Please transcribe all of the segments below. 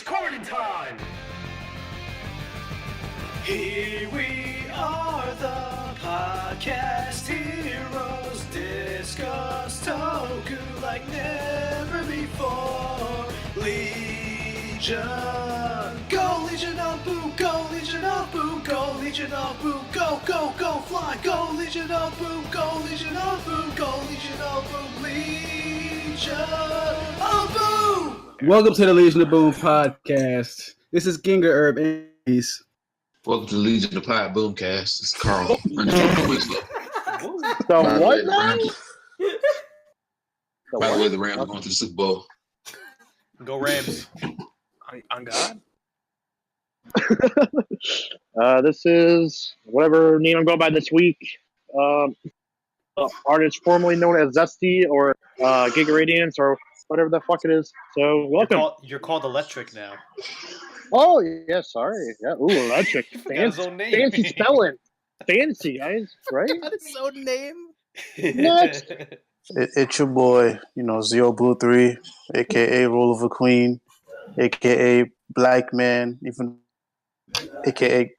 recording time! Here we are, the podcast heroes, discuss Toku like never before. Legion, go Legion of Boo, go Legion of Boo, go Legion of Boo, go, go, go, fly, go Legion of Boo, go Legion of Boo, go Legion of Boo, Legion of Boo! Welcome to the Legion of Boom podcast. This is Ginger Herb and Peace. Welcome to the Legion of Pie Boomcast. It's Carl. So what now? By the way, the Rams are going to the Super Bowl. Go Rams. On God. This is whatever name I'm going by this week. Artist formerly known as Zesty or Giga Radiance or whatever the fuck it is. So welcome. You're called Electric now. Oh yeah, sorry. Yeah, ooh, Electric. Fancy spelling. Fancy guys, right? That is so name. Next. It's your boy, Zero Blue 3, a.k.a. Rule of a Queen, a.k.a. Black Man, even a.k.a.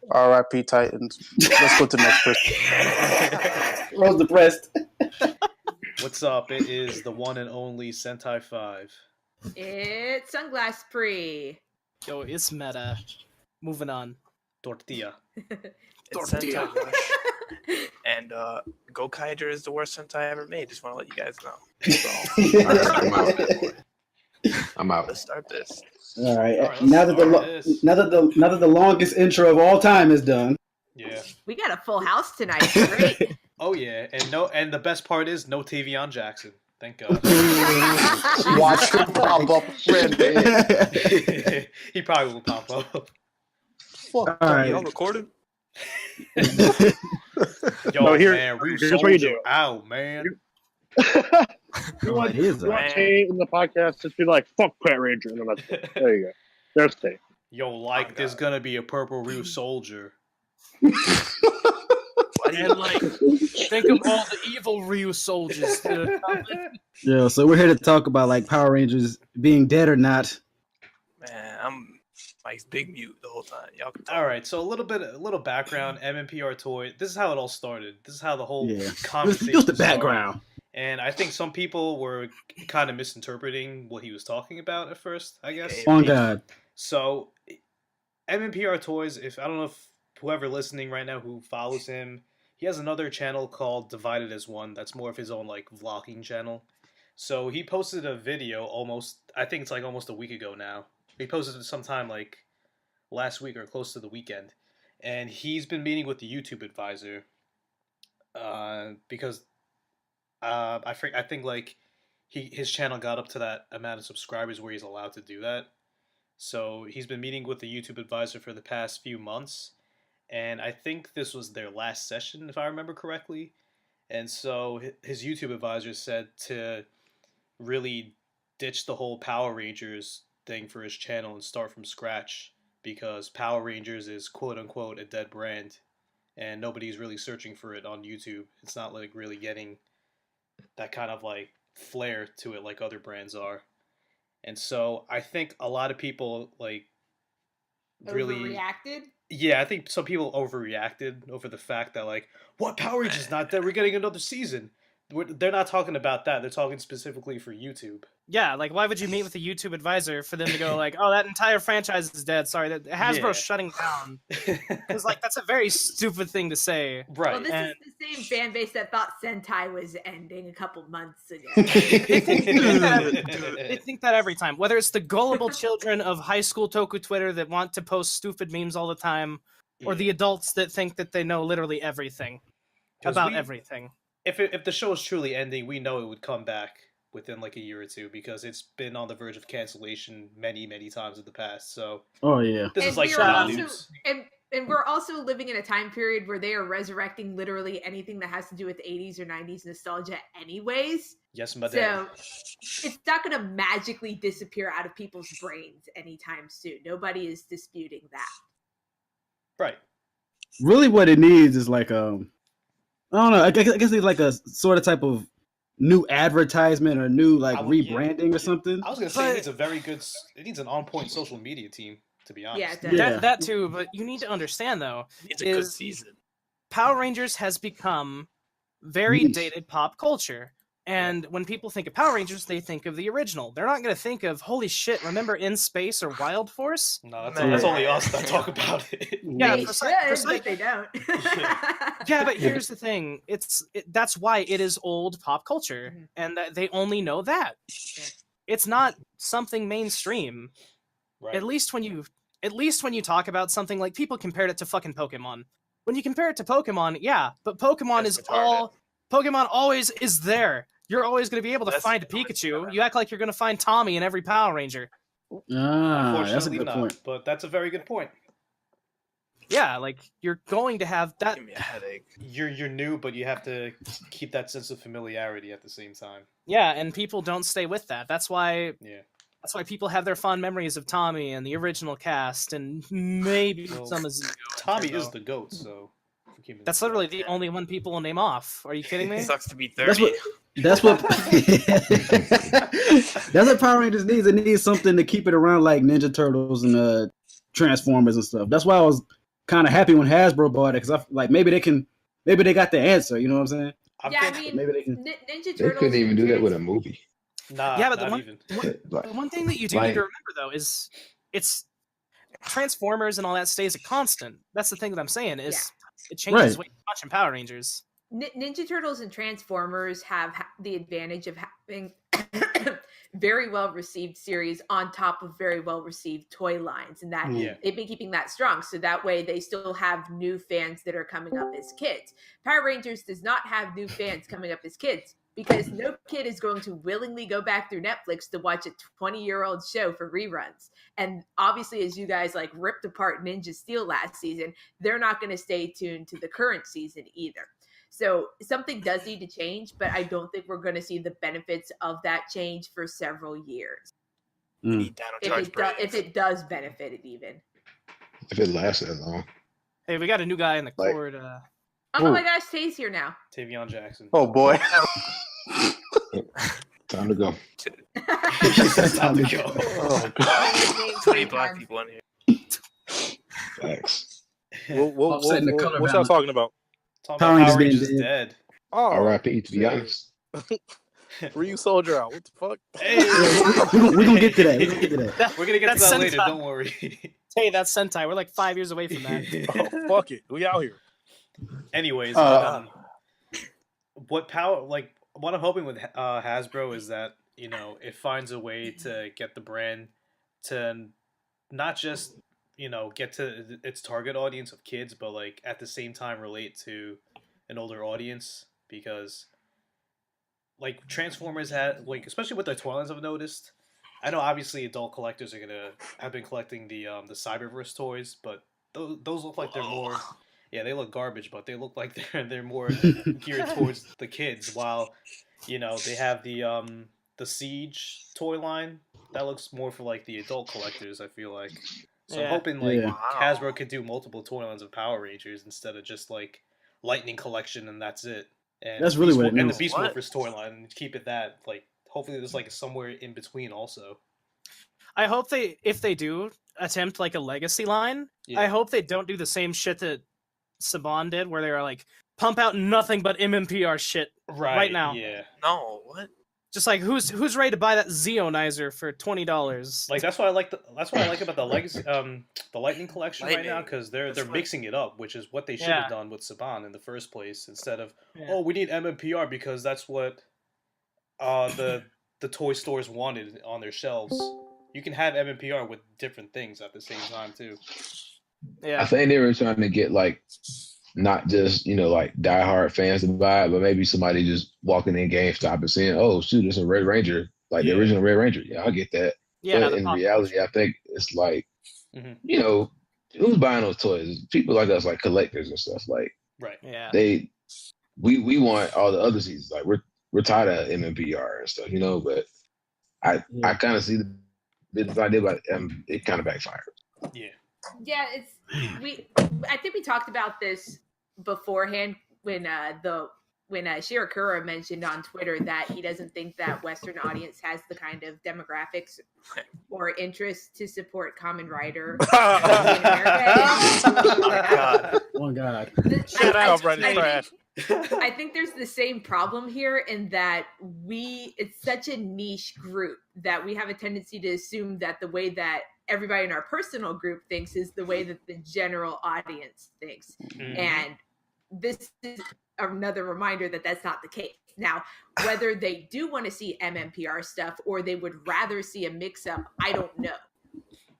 R.I.P. Titans. Let's go to the next person. I was depressed. What's up? It is the one and only Sentai 5. It's Sunglass Pre. Yo, it's meta. Moving on. Tortilla. It's Sentai Rush. And Go Kaiger is the worst Sentai ever made. Just want to let you guys know. I'm out. Let's start this. All right. Now that the longest intro of all time is done. Yeah. We got a full house tonight. Great. Oh yeah, and the best part is no Tavion Jackson. Thank God. Watch him pop up. He probably will pop up. Fuck. All right. Y'all recording? Yo, No, man, here's what you do. Ow, man. You want It is Tay in the podcast? Just be like, "Fuck Pet Ranger," and then that's it. There you go. There's Tay. Yo, there's gonna be a Purple Ryu soldier. And think of all the evil Ryu soldiers. Yeah, so we're here to talk about Power Rangers being dead or not. Man, I'm big mute the whole time. Y'all can talk. All right, so a little background. MMPR toy. This is how it all started. This is how the whole Just conversation the background. started. And I think some people were kind of misinterpreting what he was talking about at first, I guess. On God. So, MMPR Toys, I don't know if whoever listening right now who follows him, he has another channel called Divided as One. That's more of his own vlogging channel. So he posted a video I think it's almost a week ago now. He posted it sometime last week or close to the weekend. And he's been meeting with the YouTube advisor because I think his channel got up to that amount of subscribers where he's allowed to do that. So he's been meeting with the YouTube advisor for the past few months, and I think this was their last session, if I remember correctly. And so his YouTube advisor said to really ditch the whole Power Rangers thing for his channel and start from scratch, because Power Rangers is quote-unquote a dead brand, and nobody's really searching for it on YouTube. It's not really getting that kind of flair to it like other brands are. And so I think a lot of people really Overreacted? Yeah, I think some people overreacted over the fact that what, Power Rangers not dead, we're getting another season. They're not talking about that. They're talking specifically for YouTube. Yeah, why would you meet with a YouTube advisor for them to go oh, that entire franchise is dead. Sorry, that Hasbro's shutting down. Because that's a very stupid thing to say. Right. Well, this is the same fan base that thought Sentai was ending a couple months ago. They think that every time. Whether it's the gullible children of high school Toku Twitter that want to post stupid memes all the time, or the adults that think that they know literally everything about everything. If the show is truly ending, we know it would come back within a year or two, because it's been on the verge of cancellation many, many times in the past. So this is not news. And we're also living in a time period where they are resurrecting literally anything that has to do with 80s or 90s nostalgia anyways. Yes, madam. So it's not going to magically disappear out of people's brains anytime soon. Nobody is disputing that. Right. Really what it needs is I don't know, I guess it's a sort of type of new advertisement or new like rebranding or something. I was gonna say it needs a very good. It needs an on-point social media team, to be honest. Yeah, that too. But you need to understand though, it's a good season. Power Rangers has become very dated pop culture. And when people think of Power Rangers, they think of the original. They're not going to think of, holy shit, remember In Space or Wild Force? No, that's only us that talk about it. Yeah, they should, but they don't. Yeah, but here's the thing. That's why it is old pop culture, and they only know that. It's not something mainstream. Right. At least when you talk about something like people compared it to fucking Pokemon. When you compare it to Pokemon, yeah, but Pokemon Pokemon always is there. You're always going to be able to find a Pikachu. You act like you're going to find Tommy in every Power Ranger. Unfortunately, that's a good not. point. But that's a very good point. Yeah, like you're going to have that. Give me a headache. You're new, but you have to keep that sense of familiarity at the same time. Yeah, and people don't stay with that. That's why. Yeah. That's why people have their fond memories of Tommy and the original cast, and maybe some of Zeo. Tommy is the GOAT, so. That's literally the only one people will name off. Are you kidding me? It sucks to be 30. That's what Power Rangers needs. It needs something to keep it around like Ninja Turtles and Transformers and stuff. That's why I was kind of happy when Hasbro bought it, because I like maybe they got the answer. You know what I'm saying? Yeah, I mean, maybe they can. Ninja Turtles. They couldn't even do that with a movie. Nah, yeah, but the one thing that you do need to remember though is it's Transformers and all that stays a constant. That's the thing that I'm saying is it changes when you're watching Power Rangers. Ninja Turtles and Transformers have the advantage of having very well received series on top of very well received toy lines, and that they've been keeping that strong. So that way they still have new fans that are coming up as kids. Power Rangers does not have new fans coming up as kids, because no kid is going to willingly go back through Netflix to watch a 20-year-old show for reruns. And obviously, as you guys like ripped apart Ninja Steel last season, they're not going to stay tuned to the current season either. So something does need to change, but I don't think we're going to see the benefits of that change for several years. If it does benefit it even. If it lasts that long. Hey, we got a new guy in the court. Oh my gosh, Tay's here now. Tavion Jackson. Oh boy. Time to go. Time to go. Oh, God. 20 black people in here. Thanks. What y'all talking about? Power Rangers is dead. Oh, R.I.P. To be honest. Ryu Soldier out. What the fuck? Hey, we're gonna get to that. We're gonna get to that later. Don't worry. Hey, that's Sentai. We're like 5 years away from that. Oh, fuck it. We out here. Anyways, what I'm hoping with Hasbro is that it finds a way to get the brand to not just get to its target audience of kids, but like at the same time relate to an older audience, because like Transformers had especially with their toy lines I've noticed. I know obviously adult collectors have been collecting the Cyberverse toys, but those look like they're more they look garbage, but they look like they're more geared towards the kids, while they have the Siege toy line that looks more for like the adult collectors, I feel like. So I'm hoping Hasbro could do multiple toy lines of Power Rangers instead of just like Lightning Collection and that's it. And that's really what it means. And the Beast Morphers toy line, and keep it that. Like, hopefully there's like somewhere in between also. I hope if they do attempt like a legacy line, I hope they don't do the same shit that Saban did, where they were like, pump out nothing but MMPR shit right now. Yeah. No, what? Just like who's ready to buy that Zeonizer for $20? Like that's what I like about the legacy, the Lightning Collection right now, because they're mixing it up, which is what they should have done with Saban in the first place, instead of we need MMPR because that's what the toy stores wanted on their shelves. You can have MMPR with different things at the same time too. Yeah, I think they were trying to get like not just like diehard fans to buy it, but maybe somebody just walking in GameStop and saying, "Oh shoot, it's a Red Ranger, like the original Red Ranger." Yeah, I get that. Yeah, but in reality, I think it's like, who's buying those toys? People like us, like collectors and stuff. Like, right? Yeah. We want all the other seasons. Like we're tired of MMPR and stuff, But I kind of see the business idea, but it kind of backfires. Yeah. Yeah, I think we talked about this beforehand when when Shirakura mentioned on Twitter that he doesn't think that Western audience has the kind of demographics or interest to support Kamen Rider in America. Oh God! Shut up, running trash. I think there's the same problem here in that it's such a niche group that we have a tendency to assume that the way that everybody in our personal group thinks is the way that the general audience thinks. And this is another reminder that that's not the case. Now, whether they do want to see MMPR stuff or they would rather see a mix-up, I don't know.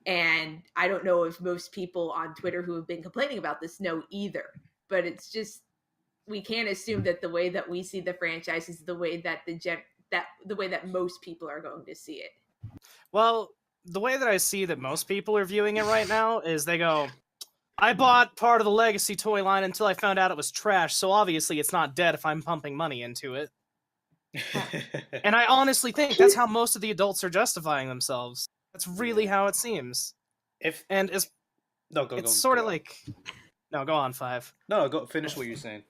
And I don't know if most people on Twitter who have been complaining about this know either. But it's just, we can't assume that the way that we see the franchise is the way that the way that most people are going to see it. Well, the way that I see that most people are viewing it right now is they go, I bought part of the Legacy toy line until I found out it was trash, so obviously it's not dead if I'm pumping money into it. And I honestly think that's how most of the adults are justifying themselves. That's really how it seems. It's sort of like... No, go on, 5. No, go finish what you're saying.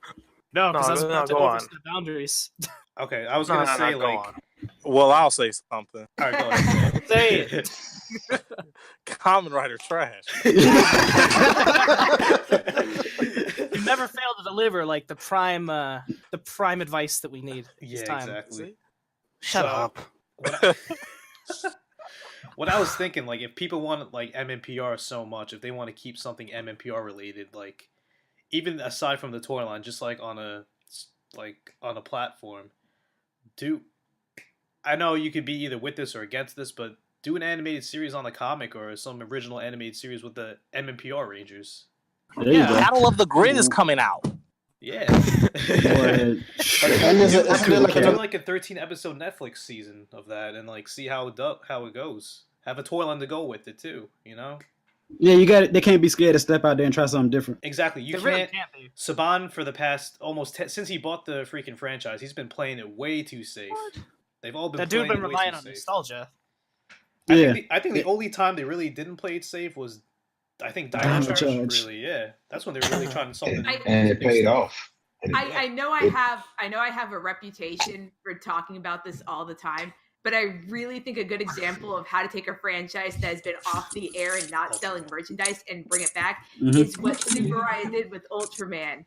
No, because I was about to go overstep boundaries. Okay, I was gonna say like. Well, I'll say something. All right, go ahead. Say it. Kamen Rider trash. You never fail to deliver like the prime advice that we need. Yeah, time. Exactly. Shut up. What I was thinking, like, if people want like MMPR so much, if they want to keep something MMPR related, like, even aside from the toy line, just like on a platform, I know you could be either with this or against this, but do an animated series on the comic or some original animated series with the MMPR Rangers. Yeah, Battle of the Grid is coming out. Yeah. Boy, do like a 13-episode Netflix season of that and like see how it goes. Have a toy line to go with it too, you know? Yeah, you got it. They can't be scared to step out there and try something different. Exactly. They really can't be. Saban, for the past since he bought the freaking franchise, he's been playing it way too safe. What? They've all been that dude playing been it way relying too on safe. nostalgia. I think the only time they really didn't play it safe was, I think, Dino Charge. Really, yeah, that's when they were really trying something. And it paid off. I know I have a reputation for talking about this all the time, but I really think a good example of how to take a franchise that has been off the air and not selling merchandise and bring it back is what Super Raya did with Ultraman.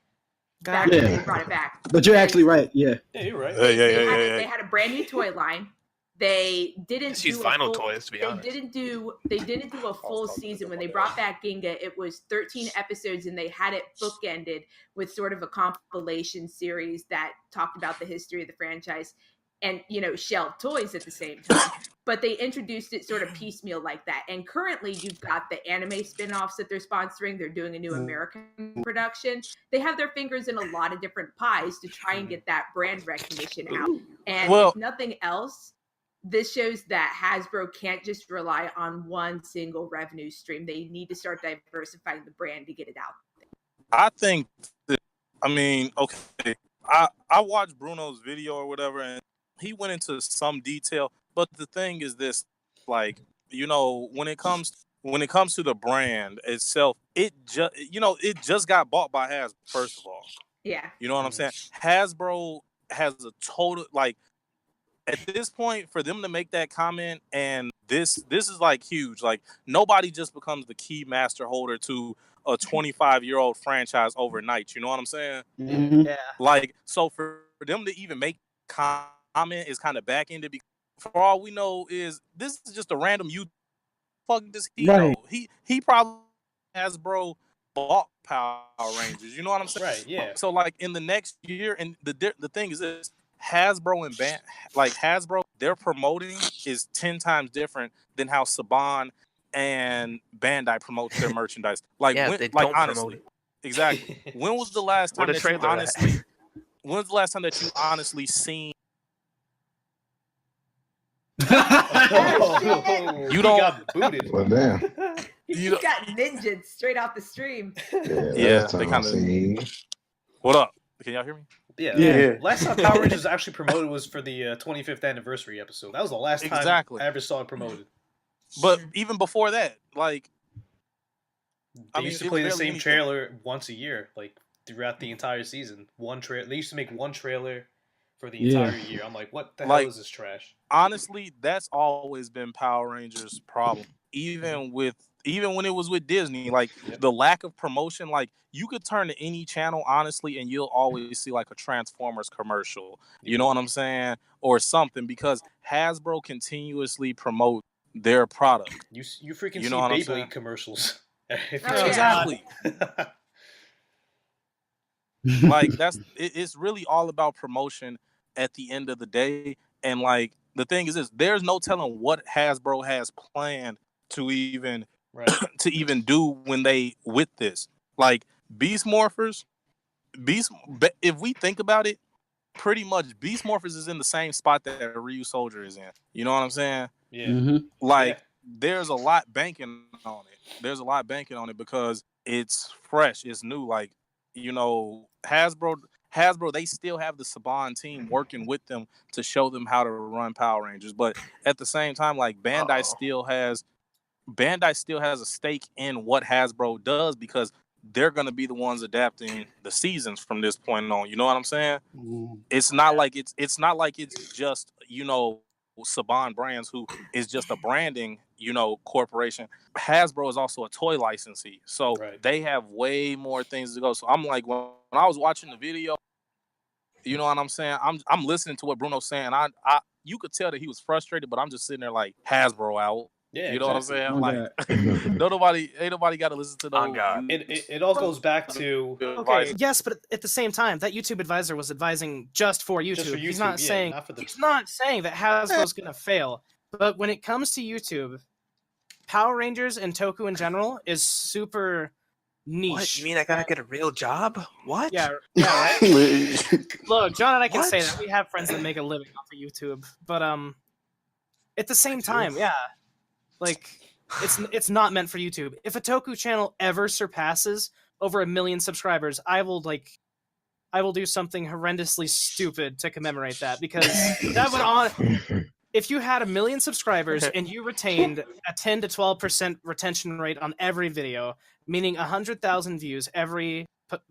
Back when they brought it back. But you're actually right. Yeah. Yeah, you're right. They had a brand new toy line. They didn't do vinyl toys, to be honest. They didn't do a full season. When they brought back Ginga, it was 13 episodes, and they had it bookended with sort of a compilation series that talked about the history of the franchise and, you know, shelled toys at the same time. But they introduced it sort of piecemeal like that. And currently you've got the anime spin-offs that they're sponsoring. They're doing a new American production. They have their fingers in a lot of different pies to try and get that brand recognition out. And if nothing else, this shows that Hasbro can't just rely on one single revenue stream. They need to start diversifying the brand to get it out there. I think that, okay, I watched Bruno's video or whatever, and he went into some detail. But the thing is this, like, you know, when it comes to the brand itself, it just got bought by Hasbro, first of all. Yeah. You know what I'm saying? Hasbro has a total, like, at this point, for them to make that comment, and this is like huge. Like, nobody just becomes the key master holder to a 25-year-old franchise overnight. You know what I'm saying? Mm-hmm. Yeah. Like, so for them to even make comment is kind of back-ended, because for all we know is this is just a random fuck does he know? He probably Hasbro bought Power Rangers. You know what I'm saying? Right, yeah. So like in the next year, and the thing is this, Hasbro and Hasbro, their promoting is 10 times different than how Saban and Bandai promote their merchandise. Like, yeah, they don't honestly, promote it. Exactly. When was the last time that you honestly? When's the last time that you honestly seen? You got booted. Well, damn. You got ninja straight off the stream. Yeah, they kind of. What up? Can y'all hear me? Yeah. Last time Power Rangers actually promoted was for the 25th anniversary episode. That was the last time I ever saw it promoted. But even before that, like, they used to play the same trailer once a year, like throughout the entire season. They used to make one trailer for the Yeah. entire year. I'm like, what the hell is this trash? Honestly, that's always been Power Rangers' problem. Even when it was with Disney, like the lack of promotion, like you could turn to any channel, honestly, and you'll always see like a Transformers commercial. You know what I'm saying? Or something, because Hasbro continuously promote their product. You freaking You see know what I'm Beyblade saying? commercials. Exactly. Like it's really all about promotion at the end of the day. And like the thing is this, there's no telling what Hasbro has planned to even to even do when they with this. Like Beast Morphers, if we think about it, pretty much Beast Morphers is in the same spot that Ryu Soldier is in. You know what I'm saying? Yeah. Mm-hmm. Like there's a lot banking on it. There's a lot banking on it because it's fresh, it's new. Like, you know, Hasbro, they still have the Saban team working with them to show them how to run Power Rangers. But at the same time, like Bandai still has a stake in what Hasbro does because they're gonna be the ones adapting the seasons from this point on. You know what I'm saying? It's not like it's just, you know, Saban Brands, who is just a branding, you know, corporation. Hasbro is also a toy licensee, so they have way more things to go. So I'm like, when I was watching the video, you know what I'm saying? I'm listening to what Bruno's saying. I you could tell that he was frustrated, but I'm just sitting there like, Hasbro out. Yeah, you know exactly. what I'm saying? Like, ain't nobody got to listen to those. It all goes back to yes, but at the same time, that YouTube advisor was advising just for YouTube. He's not saying he's not saying that Hasbro's gonna fail. But when it comes to YouTube, Power Rangers and Toku in general is super niche. What? You mean I gotta get a real job? What? Yeah, right. Look, John and I can say that we have friends that make a living off of YouTube, but at the same time, yeah, like it's not meant for YouTube. If a Toku channel ever surpasses over 1 million subscribers, I will do something horrendously stupid to commemorate that, because that would if you had 1 million subscribers and you retained a 10 to 12% retention rate on every video, meaning 100,000 views every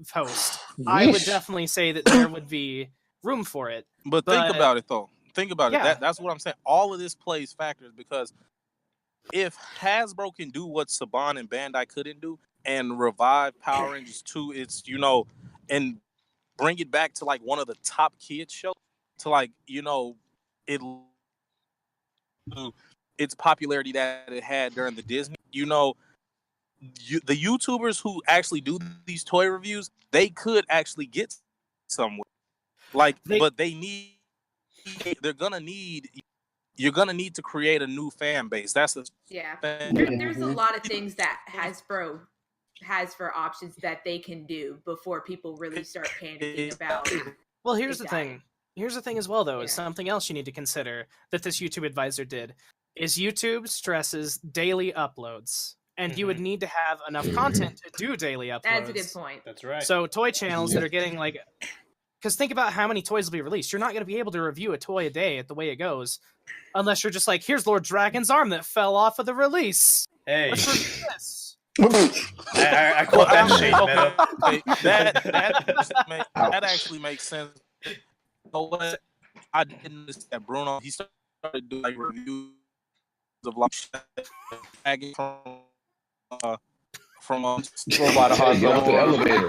post, I would definitely say that there would be room for it. But think about it, though. Think about it. Yeah. That's what I'm saying. All of this plays factors, because if Hasbro can do what Saban and Bandai couldn't do and revive Power Rangers to its, you know, and bring it back to like one of the top kids shows, to like, you know, its popularity that it had during the Disney, you know, the YouTubers who actually do these toy reviews, they could actually get somewhere. Like, but you're gonna need to create a new fan base. That's the thing. There's a lot of things that Hasbro has for options that they can do before people really start panicking about. Well, here's the thing. Here's the thing as well, though, is something else you need to consider that this YouTube advisor did, is YouTube stresses daily uploads. And you would need to have enough content to do daily uploads. That's a good point. That's right. So toy channels that are getting like... Because think about how many toys will be released. You're not going to be able to review a toy a day at the way it goes. Unless you're just like, here's Lord Dragon's arm that fell off of the release. Hey. Let's review this. I caught that shade, man. That actually makes sense. You know what? I didn't notice that Bruno, he started doing like reviews of like from Robot Hard. Get off the elevator.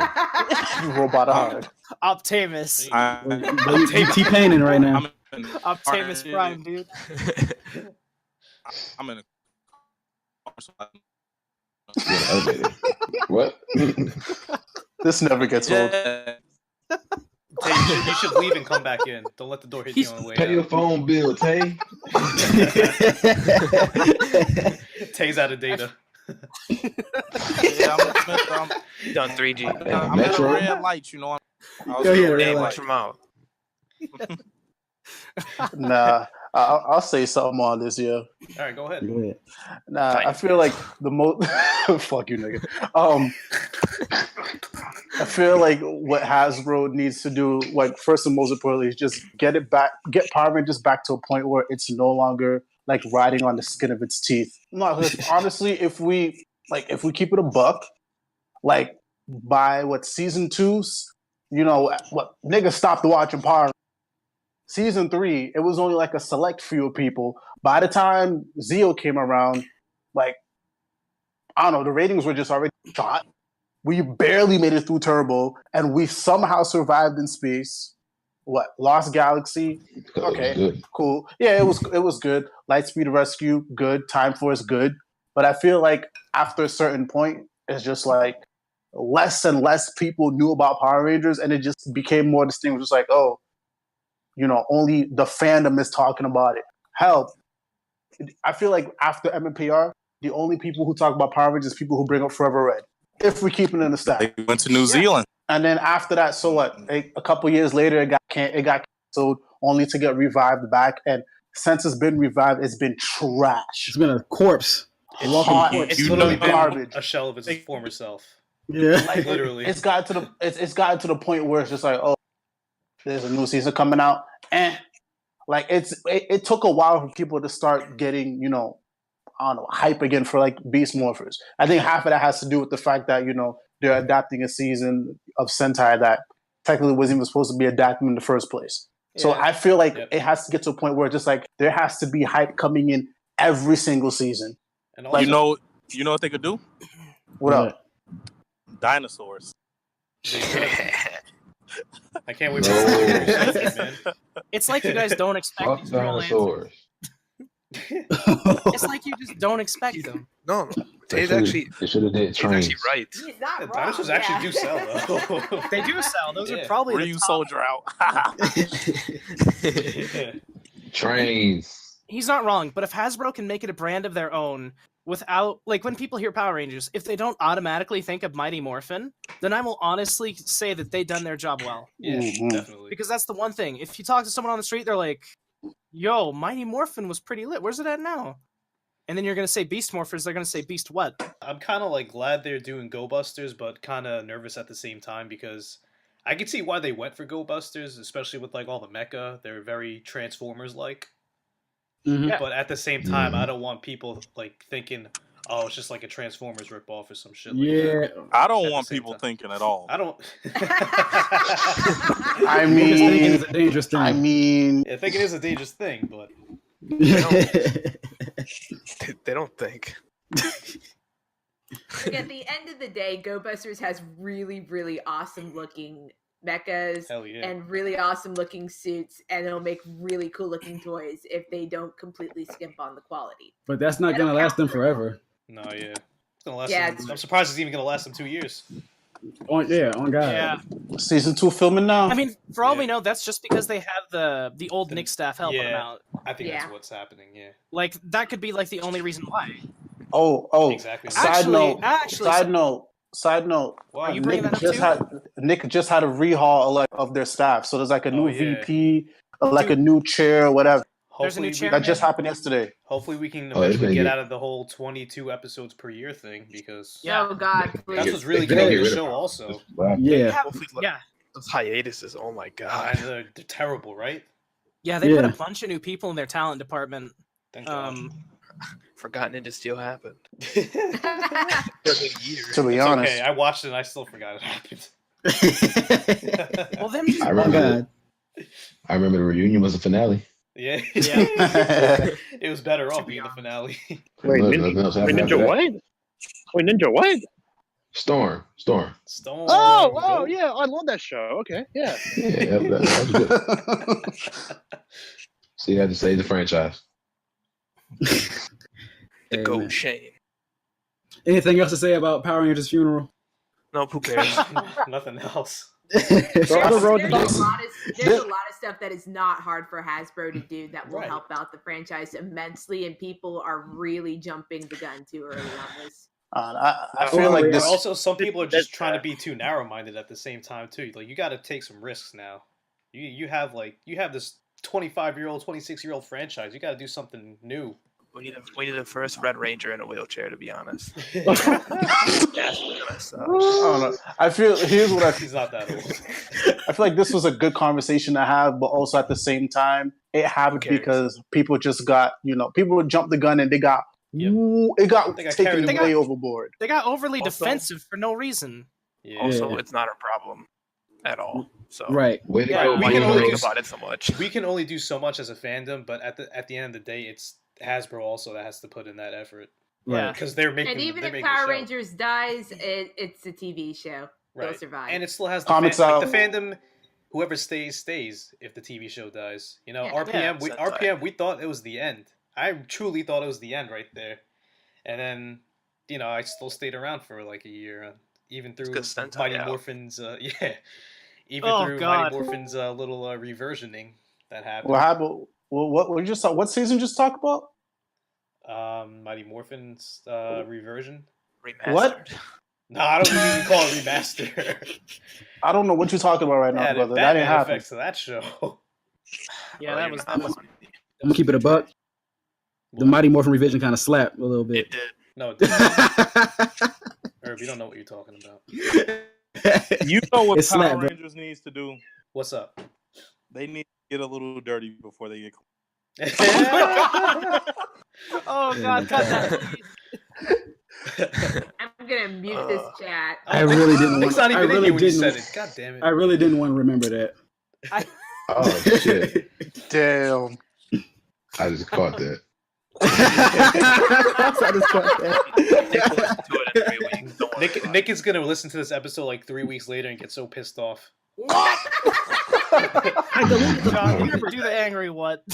Robot Hard. Optimus. T-Painting right now. Optimus Prime, dude. I'm in a what? This never gets old. Tay, you should leave and come back in. Don't let the door hit you on the way Pay your phone bill, Tay. Tay's out of data. Yeah, I'm done 3G. I'm at a red light, you know. Go ahead, red light. From out. Nah, I'll say something on this, yeah. All right, go ahead. Go ahead. Nah, I feel like the most. Fuck you, nigga. I feel like what Hasbro needs to do, like first and most importantly, is just get Power Rangers back to a point where it's no longer like riding on the skin of its teeth. No, honestly, if we keep it a buck, like by season 2, what niggas stopped watching Power. Season 3, it was only like a select few of people. By the time Zeo came around, like, I don't know, the ratings were just already shot. We barely made it through Turbo, and we somehow survived in space. What? Lost Galaxy? Okay, cool. Yeah, it was good. Lightspeed Rescue, good. Time Force, good. But I feel like after a certain point, it's just like less and less people knew about Power Rangers, and it just became more distinct. Just like, oh, only the fandom is talking about it. Hell, I feel like after MMPR, the only people who talk about Power Rangers is people who bring up Forever Red. If we keep it in the stack. They went to New Zealand. And then after that, so what? A couple years later, it got canceled, only to get revived back. And since it's been revived, it's been trash. It's been a corpse. It's literally been garbage. A shell of its former self. Yeah, like, literally. It's gotten to the point where it's just like, oh, there's a new season coming out, like it took a while for people to start getting, I don't know, hype again for like Beast Morphers. I think half of that has to do with the fact that they're adapting a season of Sentai that technically wasn't even supposed to be adapted in the first place. Yeah. So I feel like it has to get to a point where just like there has to be hype coming in every single season. And also, you know what they could do? What up? Dinosaurs. I can't wait for it, man. It's like you guys don't expect these dinosaurs. It's like you just don't expect them. No, they should have did trains. Actually right. He's not wrong. Dinosaurs actually do sell though. They do sell. Those are probably Ryu Soldier out. Trains. He's not wrong, but if Hasbro can make it a brand of their own without, like, when people hear Power Rangers, if they don't automatically think of Mighty Morphin, then I will honestly say that they've done their job well. Yeah, definitely. Because that's the one thing. If you talk to someone on the street, they're like, yo, Mighty Morphin was pretty lit. Where's it at now? And then you're going to say Beast Morphers, they're going to say Beast what? I'm kind of like glad they're doing Go Busters, but kind of nervous at the same time because I can see why they went for Go Busters, especially with like all the mecha. They're very Transformers-like. Mm-hmm. But at the same time, I don't want people like thinking, oh, it's just like a Transformers ripoff or some shit like that. I don't want people thinking at all. I don't. I mean, thinking is a dangerous thing. I mean, I think it is a dangerous thing, but they don't think. Like at the end of the day, Go Busters has really, really awesome looking mechas and really awesome looking suits, and it'll make really cool looking toys if they don't completely skimp on the quality. But that's not going to last them forever. No, yeah. It's gonna last them, I'm surprised it's even going to last them 2 years. On God. Yeah. Season 2 filming now. I mean, for all we know, that's just because they have the old Nick staff helping them out. I think that's what's happening, Like, that could be like the only reason why. Oh. Exactly. Side note. Are you bringing that up too? Nick just had a rehaul of their staff. So there's like a new VP, like a new chair, whatever. There's a new chair. That just happened yesterday. Hopefully we can eventually get out of the whole 22 episodes per year thing because oh god, that's what's really killing the show also. Yeah. Those hiatuses, oh my god. They're terrible, right? Yeah, they put a bunch of new people in their talent department. Thank God. Forgotten it still happened. To be honest. Okay, I watched it and I still forgot it happened. Well, them I remember the reunion was the finale. Yeah. It was better off being the finale. Wait, Ninja what? Wait, Ninja what? Storm. Oh, yeah, I love that show. Okay, yeah. Yeah, that was good. So you had to save the franchise. The gold chain. Anything else to say about Power Rangers' funeral? No, who cares? Nothing else. There's a lot of stuff that is not hard for Hasbro to do that will help out the franchise immensely, and people are really jumping the gun too early on this. I feel like this. Also, some people are just trying to be too narrow-minded at the same time too. Like you got to take some risks now. You have this 25-year-old, 26-year-old franchise. You got to do something new. We need a first Red Ranger in a wheelchair, to be honest. I don't know. I feel he's not that old. I feel like this was a good conversation to have, but also at the same time, it happened because people just got people jumped the gun and they got taken way overboard. They got overly defensive for no reason. Yeah. Also, it's not a problem at all. So right. Way to Yeah, go, we can only Bruno. do about it so much. We can only do so much as a fandom, but at the end of the day, it's Hasbro also that has to put in that effort. Yeah. Because they're making. And even they're if making Power the show. Rangers dies, it's a TV show. They'll Right. survive. And it still has the Comics like out. the fandom. Whoever stays if the TV show dies. You know, Yeah. RPM. Yeah, RPM. We thought it was the end. I truly thought it was the end right there, and then I still stayed around for like a year, even through Sentai Mighty out. Morphin's. Even Oh, through God. Mighty Morphin's little reversioning that happened. What happened? What we just what season just talk about? Mighty Morphin's reversion. Remastered. What? No, I don't think you can call it remaster. I don't know what you're talking about right now, Yeah, brother. the That didn't Batman happen. effects of that show. Yeah, Oh, that you're was not that was. funny. I'm gonna keep it a buck. The Mighty Morphin revision kind of slapped a little bit. It did. No, it didn't. Herb, you don't know what you're talking about. You know what It's Power slapped, bro. Rangers needs to do? What's up? They need to get a little dirty before they get. Oh God, cut that. Please. I'm gonna mute this chat. I really didn't. Nick's Want, not I even in really here when you didn't. said it. God damn it. I really didn't want to remember that. Oh shit! Damn. I just caught that. I just caught Nick will listen to it in 3 weeks. Don't worry about Nick is gonna listen to this episode like 3 weeks later and get so pissed off. I deleted John, you never do the angry what?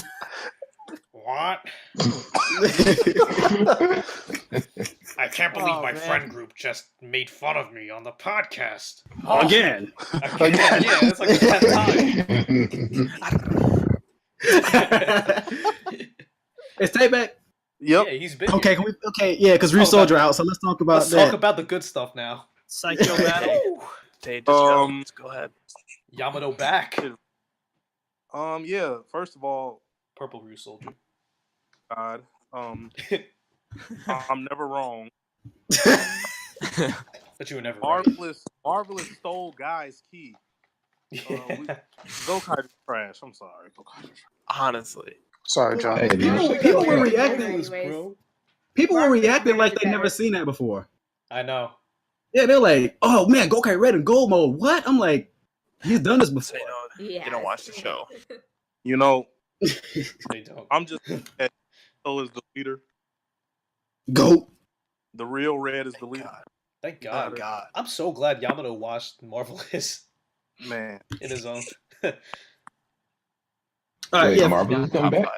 What? I can't believe Oh, my man. friend group just made fun of me on the podcast. again. Again. Yeah, it's like the 10th time. Is Tay back? Yep. Yeah, he's been Okay, here. yeah, because Reed Let's talk Soldier about out, so let's talk about Let's that. talk about the good stuff now. Psycho Battle. it. Let's go ahead. Yamato back. Yeah. First of all, Purple Rue Soldier. God, I'm never wrong. But you were never right. Marvelous stole Guy's key. Gokai is trash. I'm sorry. Gokai is trash. Honestly. Sorry, John. Hey, man. People were reacting. Anyways. People were Marvelous reacting like is they never better. seen that before. I know. Yeah, they're like, "Oh man, Gokai Red and Gold mode. What?" I'm like, "He's done this So, before." Yeah. you don't watch the show. You know, They don't. I'm just so is the leader. Goat. The real Red is the leader. God. Thank God. Oh, God. I'm so glad Yamato watched Marvelous Man, in his own. All right, Wait, yeah, Marvel is coming Top back. 5.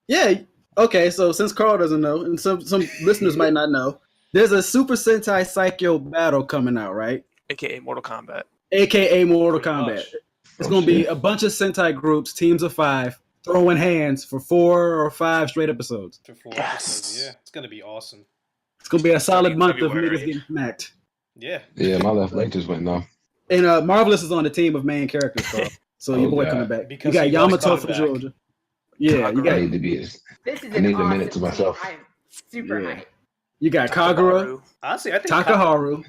yeah. Okay, so since Carl doesn't know, and some listeners might not know, there's a Super Sentai Psycho Battle coming out, right? AKA Mortal Kombat. AKA Mortal Pretty Kombat. much. It's going to be a bunch of Sentai groups, teams of 5, throwing hands for 4 or 5 straight episodes. For 4 Yes. episodes. Yeah, it's gonna be awesome. It's going to be a solid in month of February. niggas getting smacked. Yeah. Yeah, my left leg just went numb. And Marvelous is on the team of main characters, Carl. So your Oh, boy God. coming back. Because you got he loves Yamato coming for back. Georgia. Yeah, you I got need to be. This is I an need a awesome minute to team. myself. I'm super Yeah. hyped. you got Kagura, Honestly, I think Takaharu,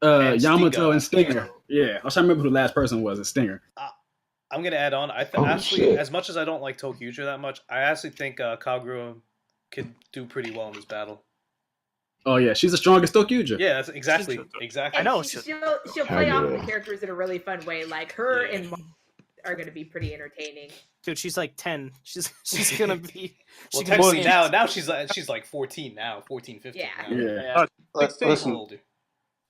And Yamato, Stiga. and Stinger. Yeah, I was trying to remember who the last person was. It's Stinger. I'm gonna add on. Oh, actually, shit. as much as I don't like Tokyuja that much, I actually think Kagura could do pretty well in this battle. Oh yeah, she's the strongest Tokyuja. Yeah, that's exactly. I know. And she'll play off the Kagura. characters in a really fun way. Like her Yeah. and Mark are going to be pretty entertaining. Dude, she's like 10. She's gonna be. Well, she's gonna technically be- now she's like 14 now, 14, 15 Yeah. now. Yeah. Yeah. A Listen, little older.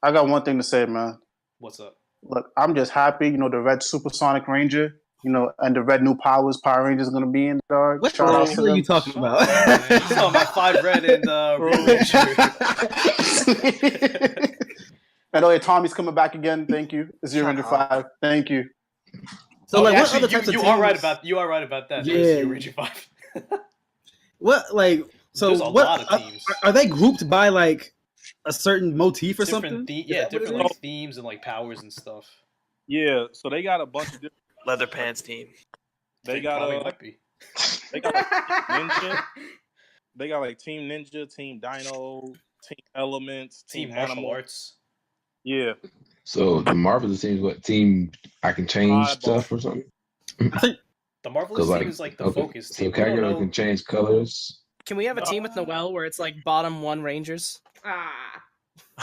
I got one thing to say, man. What's up? Look, I'm just happy, the Red Supersonic Ranger, and the Red New Powers Power Rangers going to be in the dog. What Shout out to are you them. talking Oh, about? man. He's talking about 5 Red and Blue Ranger. And oh, yeah, Tommy's coming back again. Thank you. 0-5. Thank you. So Oh, like, what actually, other types you of are teams- right about that. Yeah. There's Zero Ranger 5. What like? So There's a what lot of teams. are they grouped by like a certain motif or something? Different, Is that what it different is? like themes and like powers and stuff. yeah. So they got a bunch of different. Leather Pants team. They got Probably might be. They got like Ninja. They got like Team Ninja, Team Dino, Team Elements, Team Team martial Animal. arts. Yeah. So the Marvelous team, what team? I can change Eyeball. stuff or something. I think The Marvelous Because team is like the okay, focus so team. We don't Kagura know- can change colors. Can we have a team with Noelle where it's like bottom 1 Rangers? Ah.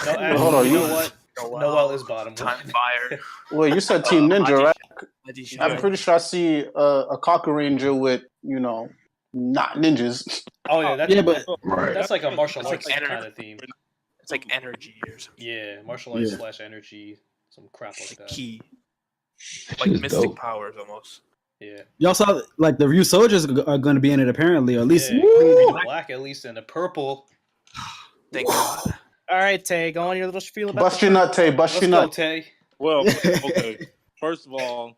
No, actually, Hold on, you you- know what? Noel is bottom Time one. Fire. Well, you said Team Ninja, right? I'm Yeah. pretty sure I see a Kaku Ranger with, not ninjas. Oh yeah, that's like a martial arts like kind of theme. It's like energy or something. Yeah, martial arts / energy, some crap like that. Key. Like mystic powers almost. Yeah. Y'all saw like the Ryu soldiers are going to be in it apparently, or at least the black at least, and the purple. Thank God. All right, Tay, go on your little spiel about Bust your nut, Tay. Bust your nut, Tay. Well, okay. First of all,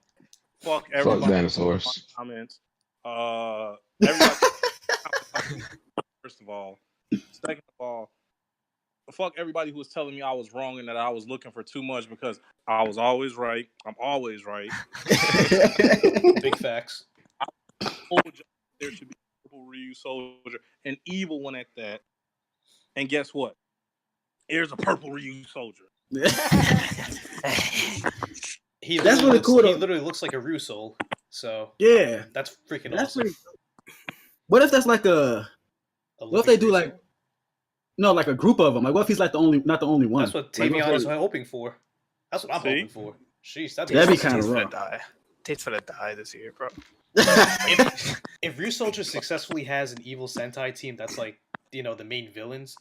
fuck everybody. Fuck dinosaurs. Comments. Everybody. First of all, second of all, fuck everybody who was telling me I was wrong and that I was looking for too much, because I was always right. I'm always right. Big facts. There should be a purple Ryu soldier, an evil one at that. And guess what? Here's a purple Ryu soldier. That's really cool. He literally looks like a Ryu soul. So yeah, that's freaking awesome. Pretty... What if that's like what if they do like like a group of them? Like what if he's like not the only one? That's what Tavion is hoping for. That's what I'm hoping for. Sheesh, that'd be kind of rough. Tate's gonna die this year, bro. if Ryu Soldier successfully has an evil Sentai team, that's like the main villains.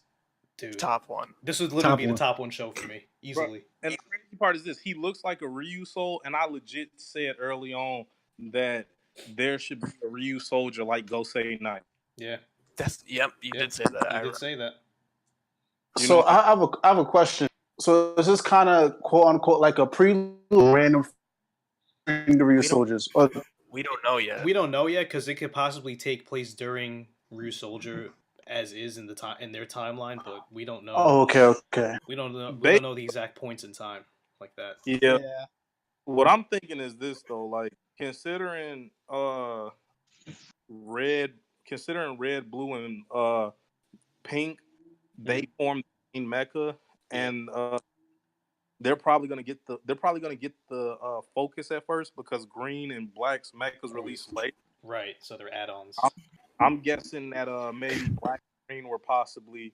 Dude, top one. This would literally be the top one show for me, easily. Bro, and the crazy part is this: he looks like a Ryu soul, and I legit said early on that there should be a Ryu soldier like Gosei Knight. Yeah, you did say that. You did say that. So I have a question. So is this kind of quote unquote like a prelude random the Ryu soldiers? Or... We don't know yet. We don't know yet because it could possibly take place during Ryu Soldier as is in their timeline, but we don't know. Oh, okay. We don't know. We don't know the exact points in time like that. Yeah. What I'm thinking is this though, like considering red, blue, and pink, they form the main mecha, and they're probably gonna get the focus at first because green and black's mechas released late. Right, so they're add-ons. I'm guessing that maybe black and green were possibly,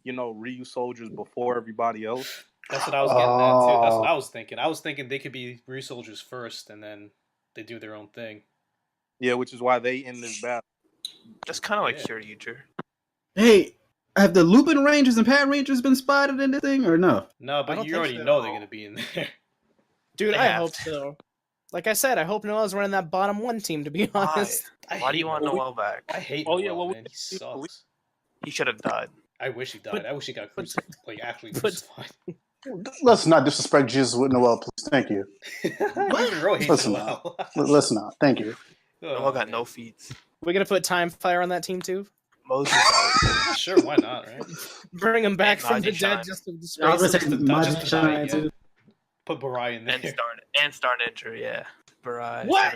Ryu soldiers before everybody else. That's what I was getting at too. That's what I was thinking. I was thinking they could be Ryu soldiers first, and then they do their own thing. Yeah, which is why they end this battle. Just kind of like Kyoryuger. Hey, have the Lupin Rangers and Pat Rangers been spotted in this thing or no? No, but you already know they're gonna be in there. Dude, I hope so. Like I said, I hope Noel's running that bottom one team, to be honest. Why do you want Noel back? I hate Noel, man. He sucks. He should have died. I wish he died. I wish he got crucified. Actually crucified. Let's not disrespect Jesus with Noel, please. Thank you. Let's not. Thank you. Noel got no feet. We're gonna put Time Fire on that team too? Moses. Sure, why not, right? Bring him back from the dead just to disgrace him. Put Barai in there. And Star Ninja, yeah. Barai. What?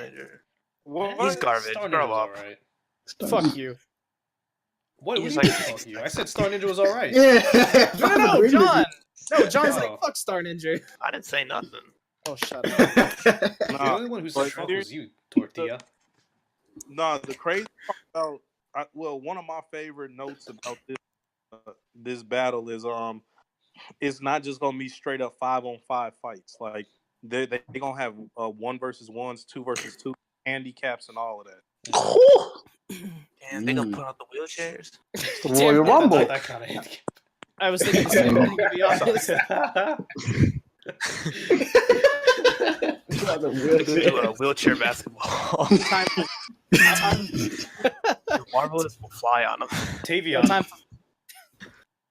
He's garbage. Grow up. Right. Fuck you. What? What like, fuck you? I said Star Ninja was alright. Yeah. No, John. No, John's like, fuck Star Ninja. I didn't say nothing. Oh, shut up. The only one who said fuck was you, Tortilla. The crazy part about one of my favorite notes about this battle is it's not just gonna be straight up 5-on-5 fights. Like they gonna have 1 versus 1s, 2 versus 2 handicaps and all of that. And they gonna put out the wheelchairs. The Royal Rumble. That kind of handicap. I was thinking the same thing, to be honest. Do a wheelchair basketball. Marvelous will fly on them. Tavion.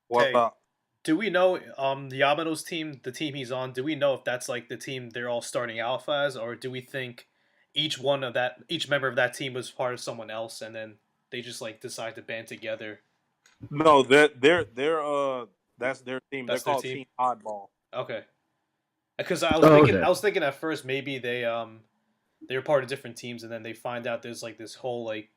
What up? Do we know Yamato's team, the team he's on, do we know if that's like the team they're all starting off as, or do we think each member of that team was part of someone else and then they just like decide to band together? No, they're that's their team. They're called Team Oddball. Okay. Because I was thinking at first maybe they're part of different teams and then they find out there's like this whole like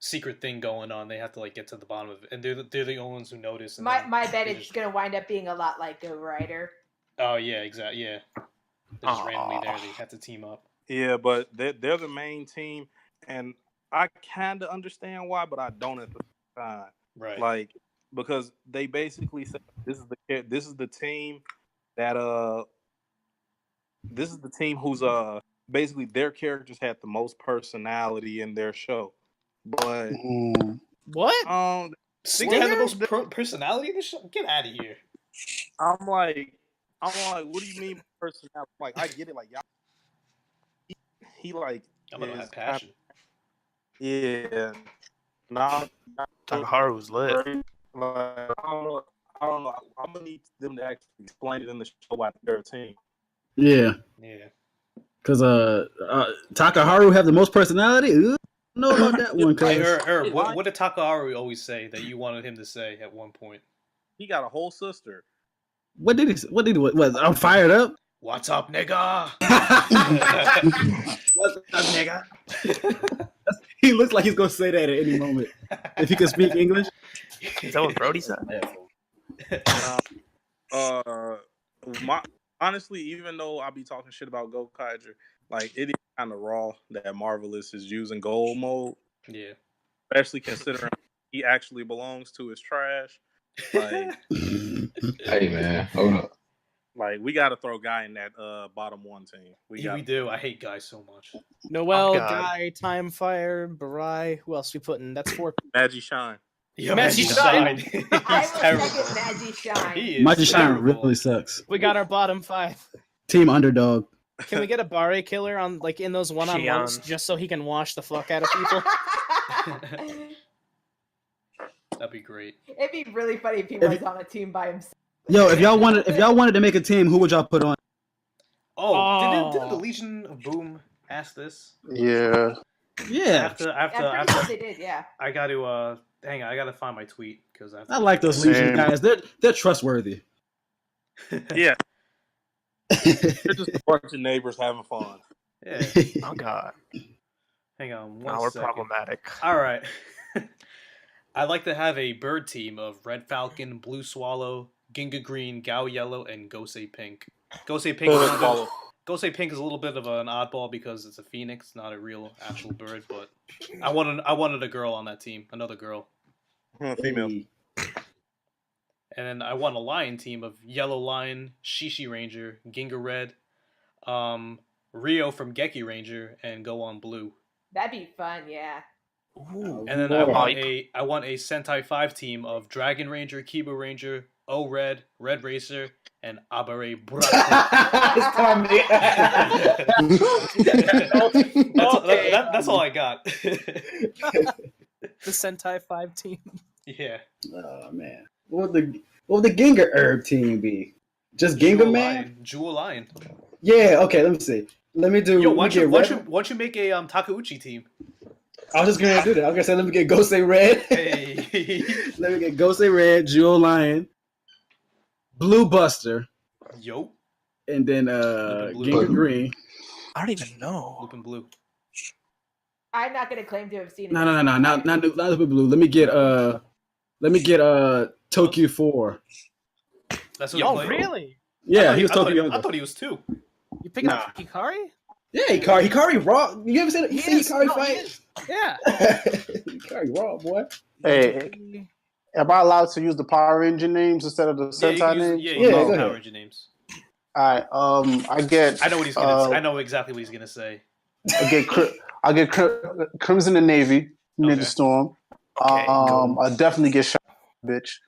secret thing going on. They have to like get to the bottom of it, and they're the only ones who notice. And my bet it's gonna wind up being a lot like Go Rider. Oh yeah, exactly. Yeah, they're just randomly there. They have to team up. Yeah, but they're the main team, and I kind of understand why, but I don't at the time. Right. Like because they basically said this is the team that this is the team who's basically their characters had the most personality in their show. But what? Stinger had the most personality in the show? Get out of here. I'm like, what do you mean personality? Like, I get it. Like, y'all, he like, I'm gonna have passion. Yeah. Nah, Takaharu was lit. Like, I don't know. I'm gonna need them to actually explain it in the show why they're a team. Yeah. Yeah. Because Takaharu have the most personality. Ooh, I don't know about that one. Hey, what did Takaharu always say that you wanted him to say at one point? He got a whole sister. What did he? What? I'm fired up. What's up, nigga? What's up, nigga? He looks like he's gonna say that at any moment. If he could speak English. Is that what Brody said? Honestly, even though I be talking shit about Gokaiger, like it is kind of raw that Marvelous is using gold mode. Yeah. Especially considering he actually belongs to his trash. Like, hey man, hold up. Like, we got to throw Guy in that bottom one team. We do. I hate Guy so much. Noel, Guy, Timefire, Barai. Who else we putting? That's 4. Magi Shine. Yeah, Magi Shine. He's terrible. Magi Shine. Magi Shine really sucks. We got our bottom 5. Team underdog. Can we get a Bare killer on like in those one-on-ones just so he can wash the fuck out of people? That'd be great. It'd be really funny if he was on a team by himself. Yo, if y'all wanted to make a team, who would y'all put on? Didn't the Legion of Boom ask this? Yeah. After they did, yeah. I got to hang on. I got to find my tweet because I like those Legion guys. They're trustworthy. Yeah. They're just a bunch of neighbors having fun. Yeah. Oh God. Hang on. Now we're problematic. All right. I'd like to have a bird team of Red Falcon, Blue Swallow, Ginga Green, Gao Yellow, and Gosei Pink. Gosei Pink is a little bit of an oddball because it's a phoenix, not a real actual bird. But I wanted a girl on that team, another girl, female. And then I want a lion team of Yellow Lion, Shishi Ranger, Ginga Red, Rio from Geki Ranger, and Go on Blue. That'd be fun, yeah. Ooh. And then I want a Sentai 5 team of Dragon Ranger, Kiba Ranger, O Red, Red Racer, and Abare Buraku. That's all I got. The Sentai 5 team. Yeah. Oh man. What would the Ginga Herb team be? Just Ginga Man? Jewel Lion. Yeah, okay, let me see. Let me do. Yo, why don't you make a Takeuchi team? I was just gonna do that. I was gonna say, let me get Gosei Red. Hey. Let me get Gosei Red, Jewel Lion, Blue Buster. Yo. And then Ginga Green. I don't even know. Lupin Blue. I'm not gonna claim to have seen it. No, not Lupin Blue. Let me get Tokyo 4. That's what Yo, really? Yeah, he was Tokyo. I thought he was 2. You picking up Hikari? Yeah, Hikari raw. You ever seen Hikari fight? Yeah. Hikari raw, boy. Hey, am I allowed to use the Power Ranger names instead of the Sentai names? Yeah, Power Ranger names. All right. I know what he's gonna. I know exactly what he's gonna say. I get Crimson and Navy, Ninja Storm. Okay, I'll definitely get bitch.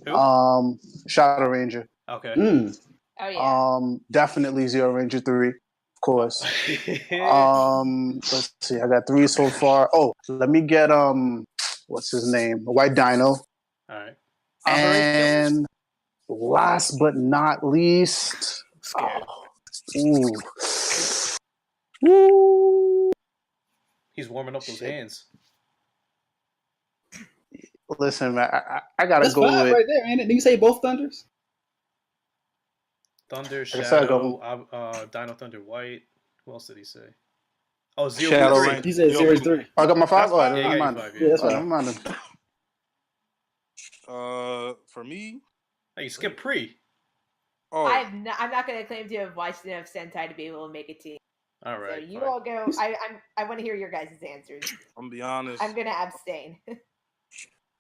Who? Shadow Ranger. Okay. Oh yeah. Definitely Zero Ranger 3, of course. Let's see. I got 3 so far. Oh, let me get what's his name? White Dino. All right. And last but not least, Woo. He's warming up those hands. Listen, man, I gotta That's go with right there, ain't it? Did you say both Thunders? Thunder, Shadow, Dino Thunder White. Who else did he say? Oh, Zero Shadow 3. He said Zero 3. I got my 5. Yeah, you got your 5. Yeah, that's Never mind. For me, hey, you skip Pre. Oh, I'm not gonna claim to have watched enough Sentai to be able to make a team. All right. So you all go. I want to hear your guys' answers. I'm gonna be honest. I'm gonna abstain.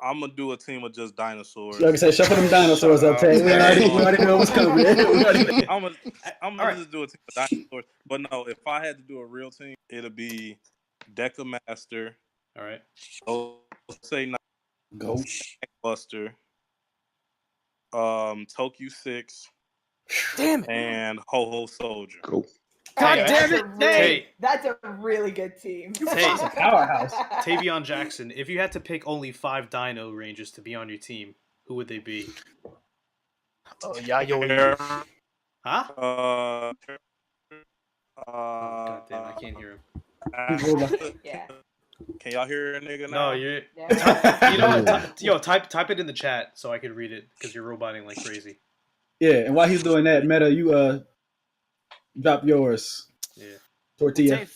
I'm gonna do a team of just dinosaurs. Like I said, shuffle them dinosaurs up, Tay. We already know what's coming. I'm gonna just do a team of dinosaurs. But no, if I had to do a real team, it'll be Deca Master. All right. Say Go. Buster. Tokyo 6. Damn it. And Ho Ho Soldier. Go. God damn it, Nate! That's a really good team. Powerhouse. Tavion Jackson, if you had to pick only 5 Dino Rangers to be on your team, who would they be? Yayo. Huh? God damn, I can't hear him. Yeah. Can y'all hear a nigga No, now? you're. You know what? Type it in the chat so I can read it because you're roboting like crazy. Yeah, and while he's doing that, Meta, you drop yours. Yeah. Tortilla.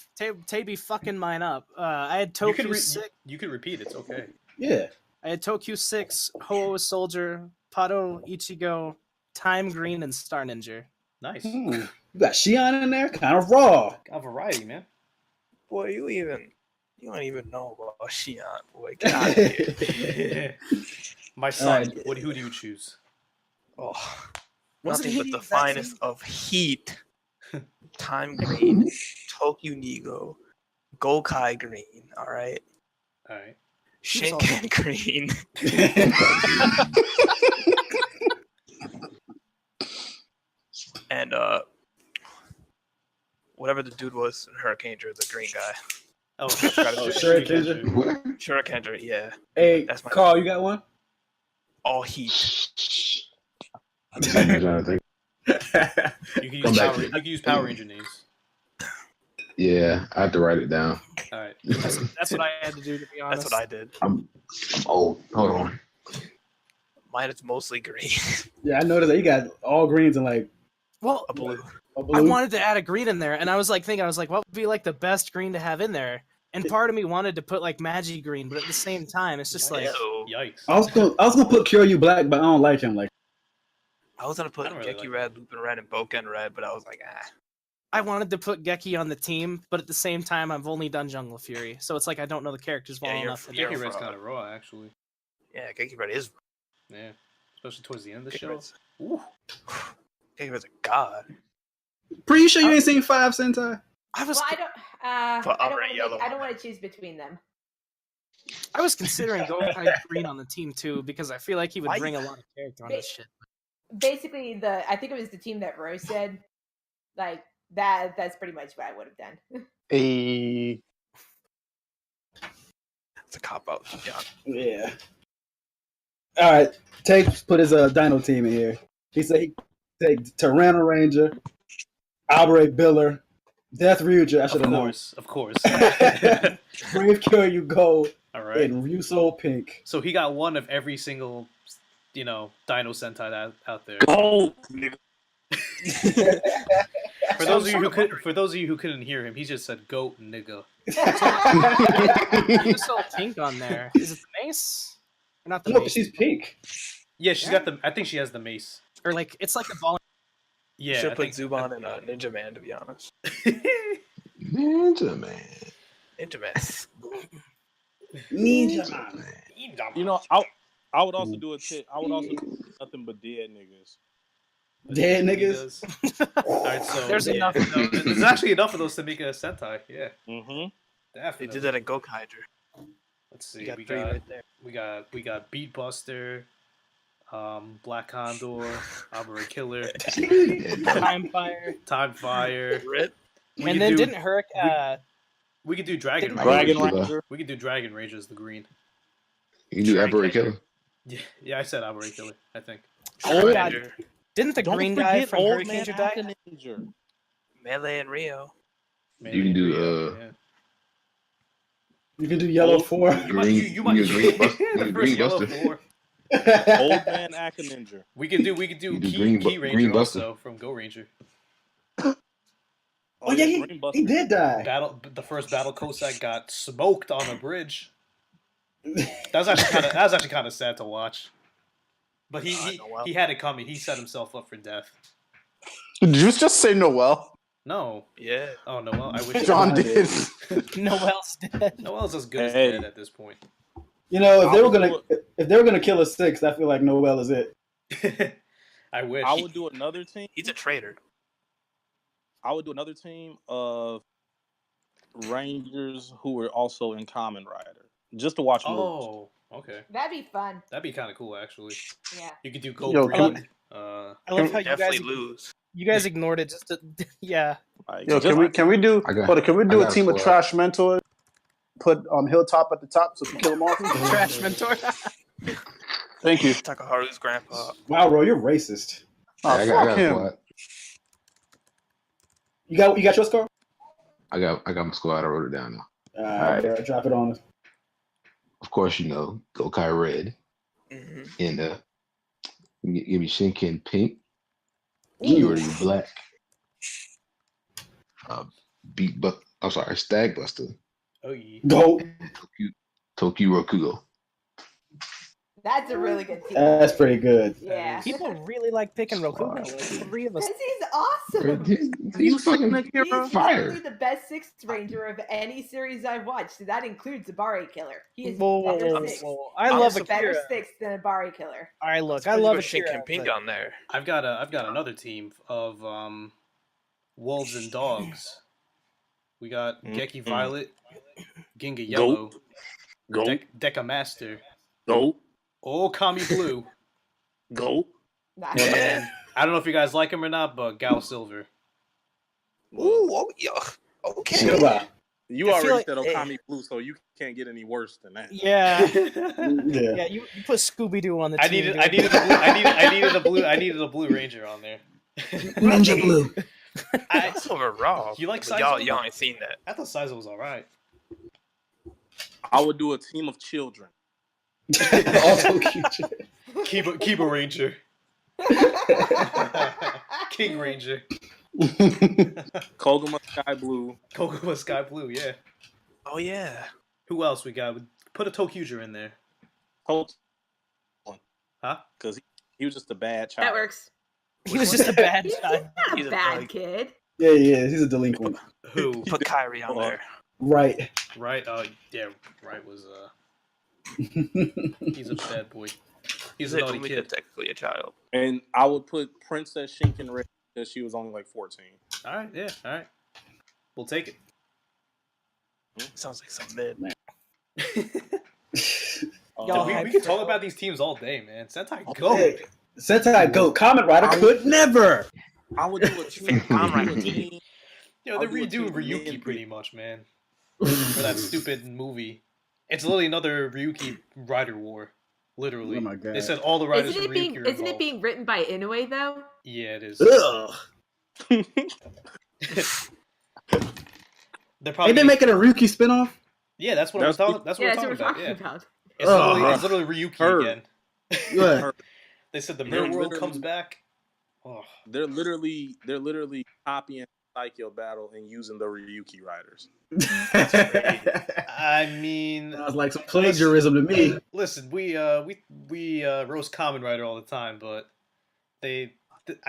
Tay be fucking mine up. I had Tokyo 6. You can repeat. It's okay. Yeah. I had Tokyo 6, Ho-Oh Soldier, Pato Ichigo, Time Green, and Star Ninja. Nice. You got Shion in there? Kind of raw. Got variety, man. Boy, you don't even know about Shion, boy. Get out of here. My son, Right. who do you choose? Oh, Wasn't nothing but he the that finest team? of heat. Time Green, Tokyo Nigo, Gokai Green, alright? Alright. Shinken Green. And whatever the dude was in Hurricane, the green guy. Oh, Shuriken. Shuriken, yeah. Hey, That's my Carl, you got one? all heat. I'm trying to think. You can use Power Ranger names. Yeah, I have to write it down. All right. That's what I had to do, to be honest. That's what I did. I'm old. Hold on. Mine is mostly green. Yeah, I noticed that you got all greens and like Well, A blue. a I blue. wanted to add a green in there, and I was like thinking, what would be like the best green to have in there? And part of me wanted to put like Magi green, but at the same time, it's just like, Yikes. I was gonna put Kyoryu black, but I don't like him. Like I was gonna put I don't really Geki like red, Lupin red, and Boken red, but I was like, I wanted to put Geki on the team, but at the same time, I've only done Jungle Fury, so it's like I don't know the characters well enough. Geki Red's kind of raw, actually. Yeah, Geki red is. Yeah, especially towards the end of the Geki show. Red's, Ooh. Geki red's a god. Pretty sure you ain't seen 5 Sentai? I was, Well, I don't want to choose between them. I was considering Gokai green on the team too because I feel like he would Why- bring a lot of character on this shit. Basically, I think it was the team that Rose said, like that. That's pretty much what I would have done. It's a cop out. Yeah. All right, Tate put his Dino team in here. He said he take Tyranno Ranger, Albrecht Biller, Death Ryuja. I should have known. Of course. Brave Kyoryu Gold, All right. and Ryuso Pink. So he got one of every single, Dino Sentai out there. Gold, nigga. For those of you who couldn't hear him, he just said "goat nigga." Ryuso Pink on there. Is it the mace? Or not the No, mace? she's pink. Yeah, she's got the. I think she has the mace. Or like it's like a ball. Yeah, Should I put think Zubon and Ninja Man, to be honest. Ninja Man. Ninja Man. Ninja Man. You know, I would also do I would also do nothing but dead niggas. Dead niggas. All right, so There's enough of those. There's actually enough of those to make a Sentai. Yeah, Mm-hmm. They definitely. did that in Gokaider. Let's see. You got We three right there. got Beatbuster, Black Condor, Armory Killer, Time Fire. Time Fire. Rip. And then didn't Hurricane We could do Dragon Ranger. Dragon Ranger. We could do Dragon Ranger as the green. You can do Emperor Killer. Yeah, I said Armory Killer. I think. Oh, God. Didn't the green guy from Old Hurricane Man die? Ninja. Melee and Rio. Man, You can do yeah. You can do Yellow 4. You might Green the first Yellow Buster. 4. Old Man Aka Ninja. We could do Key Ranger Green Buster. also from Go Ranger. Oh yeah, he did die. The first battle Cossack got smoked on a bridge. That was actually kind of sad to watch. But he had it coming. He set himself up for death. Did you just say Noel? No. Yeah. Oh, Noel. I wish John did. Noel's dead. Noel's as good as dead at this point. You know, if they were gonna kill a sixth, I feel like Noel is it. I wish. I would do another team. He's a traitor. I would do another team of Rangers who were also in Kamen Rider, just to watch moves. Oh, okay. That'd be fun. That'd be kind of cool, actually. Yeah. You could do Gold Green. I love how you guys ignored it. Just to, yeah. Yo, can we do a team of trash mentors? Put Hilltop at the top so we can kill them off. Trash mentor. Thank you. Takaharu's grandpa. Wow, bro, you're racist. I got him. You got your score? I got my squad. I wrote it down now. All right, drop it on us. Of course, you know Gokai Red, and give me Shinken Pink, Kyoryu Black, Stag Buster. Oh yeah. Go. Tokyo Rokugo. That's a really good team. That's pretty good. Yeah. People really like picking Rokugo. Like, 3 of us. Because he's awesome. He's fucking He's fire. literally the best sixth ranger of any series I've watched. So that includes Zabari Killer. He is Whoa. I love a better Akira. sixth than Zabari Killer. All right, look, I love Akira. Shinken Pink on there. I've got another team of wolves and dogs. We got Geki Violet, Ginga Yellow, Deca Master, Kami Blue, and I don't know if you guys like him or not, but Gao Silver. Ooh, yeah. Okay. You already said Okami Blue, so you can't get any worse than that. Yeah. Yeah. You put Scooby Doo on the team. I needed a Blue Ranger on there. Ranger Blue. That's overall. You like Saizo? Y'all ain't seen that. I thought Saizo was alright. I would do a team of children. Also Keep a Ranger. King Ranger. Koguma Sky Blue. Koguma Sky Blue, yeah. Oh yeah. Who else we got? Put a Tokuger in there. Huh? Because he was just a bad child. That works. He was just a bad child. He's not a bad kid. Yeah, he is. He's a delinquent. Who? Put Kyrie on there. Right. Right. Yeah. Right was he's a bad boy. He's a naughty kid. Technically a child. And I would put Princess Shinken Red because she was only like 14. All right. Yeah. All right. We'll take it. Sounds like some mid. We can talk about these teams all day, man. Sentai Go. Sentai Go. Kamen Rider could never. I would do a team. They're redoing Ryuki pretty much, man. For that stupid movie. It's literally another Ryuki Rider War. Literally. Oh my God. They said all the riders from Ryuki are Isn't it being written by Inoue, though? Yeah, it is. Ugh. They're probably Ain't they making a Ryuki spinoff? Yeah, that's what we're talking about. Yeah. It's literally Ryuki again. What? They said the Mirror World comes back. Oh. They're literally copying Psycho Battle and using the Ryuki riders. I mean, sounds like some plagiarism to me. Listen, we roast Kamen Rider all the time, but I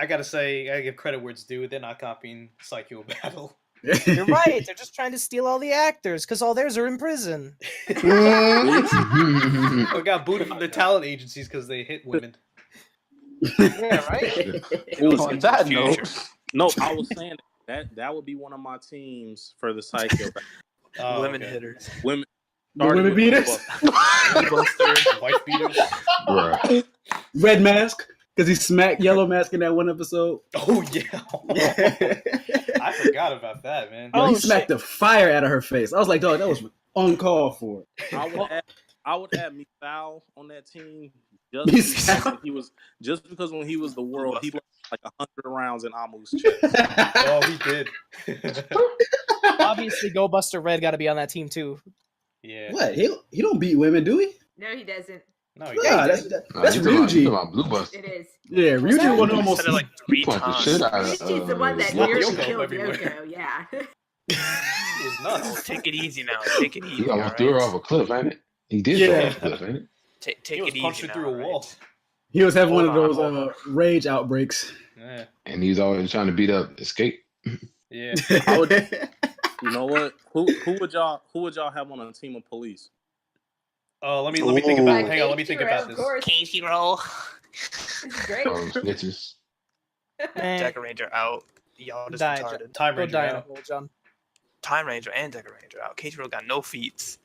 gotta say, I give credit where it's due. They're not copying Psycho Battle. You're right. They're just trying to steal all the actors because all theirs are in prison. Or got booted from their talent agencies because they hit women. Yeah, right. On that note, no, I was saying that would be one of my teams for the Psycho. Women hitters. Women beaters. Wife beaters. Right. Red Mask. Because he smacked Yellow Mask in that one episode. Oh, yeah. I forgot about that, man. He smacked the fire out of her face. I was like, dog, that was uncalled for. I would have Misao on that team just because when he was the world, he lost like 100 rounds in Amu's chest. Oh, he did. Obviously, Go Buster Red got to be on that team, too. Yeah. What? He don't beat women, do he? No, he doesn't. No, that's Ryuji. It is. Yeah, Ryuji won almost like 3 times. Ryuji's the one that nearly Yoko killed everywhere. Yoko, yeah. It was nuts. Take it easy now. Take it easy. He almost threw her off a cliff, ain't it? He did throw her off a cliff, ain't it? Take He was it punching easy through now, a wall. He was having one of those rage outbreaks. Yeah. And he's always trying to beat up Escape. Yeah. You know what? Who would y'all have on a team of police? Oh, let me think about. Hang on, let me think about this. Keiichiro. This is great. Snitches. Deca Ranger out. Y'all just retarded. Time Ranger out. John. Time Ranger and Deca Ranger out. Keiichiro got no feats.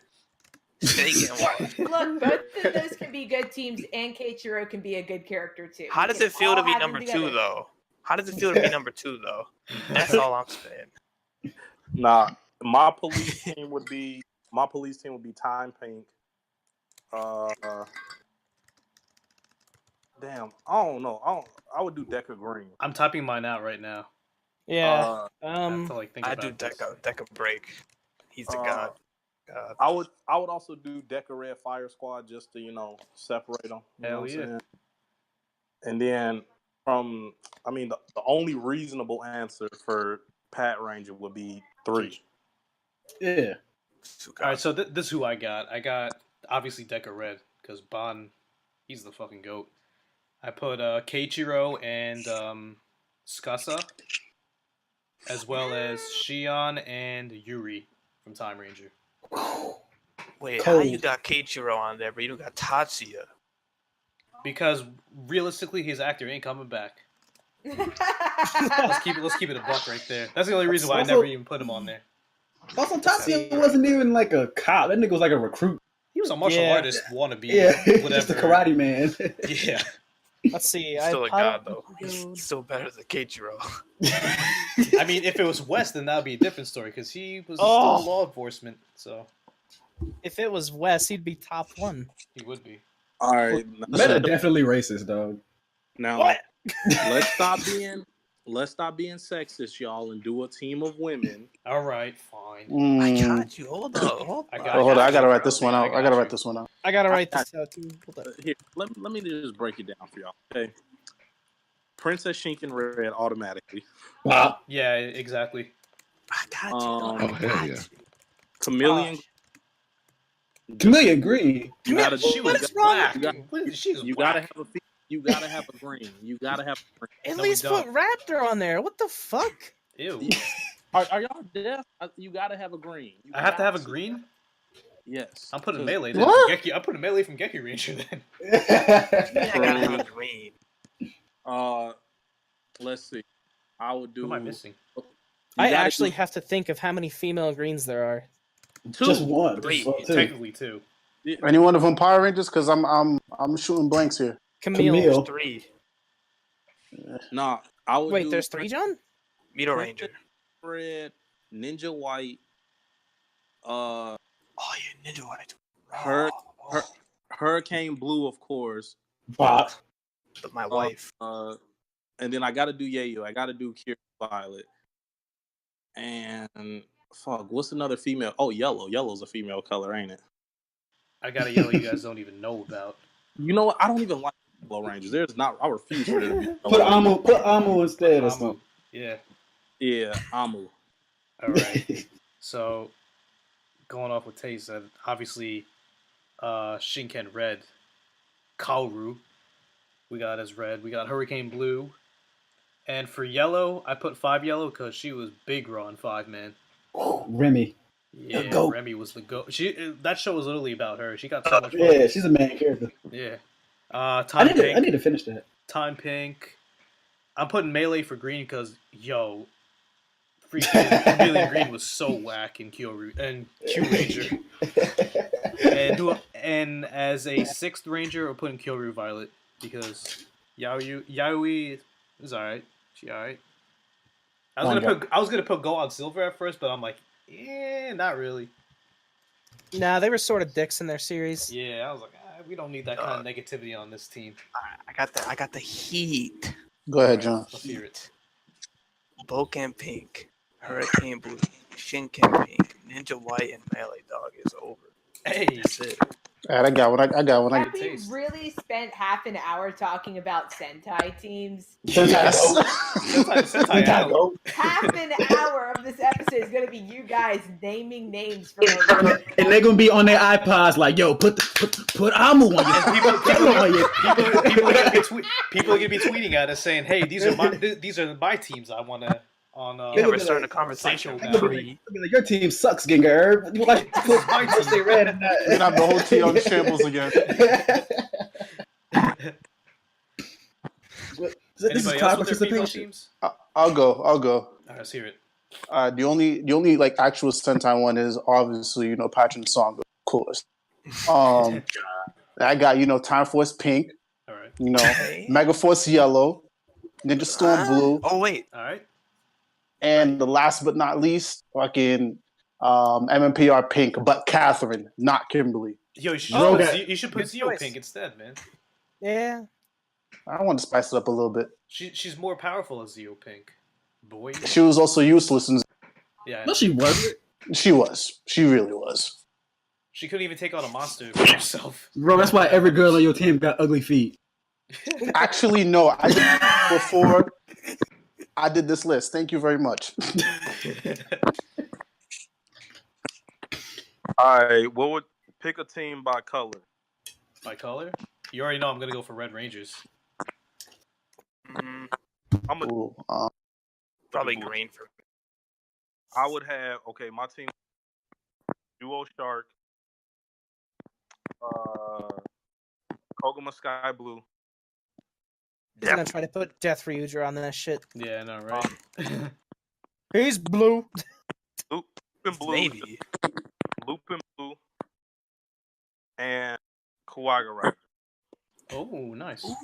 They getting washed. Look, both of those can be good teams, and Keiichiro can be a good character too. How does it feel to be number 2 though? How does it feel to be number 2 though? That's all I'm saying. Nah, my police team would be Time Pink. Damn, I don't know. I would do Deca Green. I'm typing mine out right now. Yeah. I have to, think I about do this. Deca Break. He's the god. I would also do Deca Red Fire Squad just to separate them. Hell yeah. And then the only reasonable answer for Pat Ranger would be 3. Yeah. All right, so this is who I got. I got obviously Deca Red because Bon, he's the fucking goat. I put Keiichiro and Skasa, as well as Shion and Yuri from Time Ranger. Wait, how you got Keiichiro on there, but you don't got Tatsuya? Because realistically, his actor ain't coming back. Let's keep it a buck right there. That's the only reason why I never even put him on there. Also, Tatsuya wasn't even like a cop. That nigga was like a recruit. He was a martial artist wannabe. Yeah, whatever. just a karate man. Yeah. Let's see. Still a god though. He's still better than Keiichiro. I mean, if it was West, then that'd be a different story because he was still law enforcement. So, if it was West, he'd be top 1. He would be. All right, Meta definitely racist, dog. Now, let's stop being sexist, y'all, and do a team of women. All right, fine. I got you. Hold on. I gotta write this one out. I gotta write this one out. I gotta write this out too. Here, let me just break it down for y'all. Okay. Princess Shinken Red automatically. Wow. Yeah, exactly. I got you. Hell yeah. Chameleon Green. You gotta. She was black. You gotta have a green. You gotta have a green. At least put Raptor on there. What the fuck? Ew. Are y'all deaf? You gotta have a green. I have to have a green? Yes. I'm putting Melee then. I'm putting Melee from Geki Ranger then. I gotta have a green. Let's see. I would do. Who am I missing? I actually have to think of how many female greens there are. 2. Just 1. 3. Technically 2. Any one of them Power Rangers? Because I'm shooting blanks here. Camille. 3. Nah, I would. Wait, there's 3, John? Mito Ranger. Red, Ninja White. Oh yeah, Ninja White. Hurricane Blue, of course. Bob. But my wife. And then I gotta do Yayo. I gotta do Kira Violet. And fuck, what's another female? Oh, Yellow. Yellow's a female color, ain't it? I got a Yellow you guys don't even know about. You know what? I don't even like Yellow Rangers. There's not. I refuse for there to be. Put Amu instead or something. Yeah. Yeah, Amu. All right. So, going off with Tay said, obviously, Shinken Red, Kaoru, we got as red. We got Hurricane Blue. And for Yellow, I put 5 Yellow because she was big raw in 5, man. Remy. Yeah, Remy was the goat. That show was literally about her. She got so much fun. Yeah, she's a main character. Yeah. I need to finish that. Time Pink. I'm putting Melee for green because, freaking Chameleon Green was so whack in Q Ranger. and as a 6th Ranger, I'm putting Kyoru Violet because Yaoi is alright. She alright. I was gonna put Go on Silver at first, but I'm like, not really. Nah, they were sort of dicks in their series. Yeah, I was like, we don't need that kind of negativity on this team. I got the heat. Go ahead, John. Let's hear it. Boken Pink, Hurricane Blue, Shinken Pink, Ninja White, and Melee Dog is over. Hey, that's it. All right, I got one. I got one. Have we really spent half an hour talking about Sentai teams? Yes. Sentai. Half an hour of this episode is going to be you guys naming names for and they're gonna be on their iPods like, yo, put Amu on your people are gonna be tweeting at us saying, "Hey, these are my teams. I wanna on. Yeah, we're starting a conversation. Like, your team sucks, Ginger. You like to put my team stay red in that. We're gonna have the whole team on shambles again. This is cloud participation. I'll go. All right, let's hear it. The only like actual Sentai one is obviously Patron Song, of course. I got Time Force Pink. All right. Mega Force Yellow, Ninja Storm Blue. Oh wait. All right. And the last but not least, fucking MMPR Pink, but Catherine, not Kimberly. Yo, you should put Zeo Pink instead, man. Yeah. I want to spice it up a little bit. She's more powerful as Zeo Pink. Boy. She was also useless. Yeah. No, she wasn't. She was. She really was. She couldn't even take on a monster for herself. Bro, that's why every girl on your team got ugly feet. Actually, no. I did before I did this list. Thank you very much. All right. What would pick a team by color? By color? You already know I'm gonna go for Red Rangers. I'm a probably green for me. I would have my team. Duo Shark, Koguma Sky Blue. He's gonna try to put Death Ryuger on that shit. Yeah, I know, right? He's blue. Lupin Blue. Maybe. Lupin Blue. And Kawaga Rider. Oh, nice. Ooh.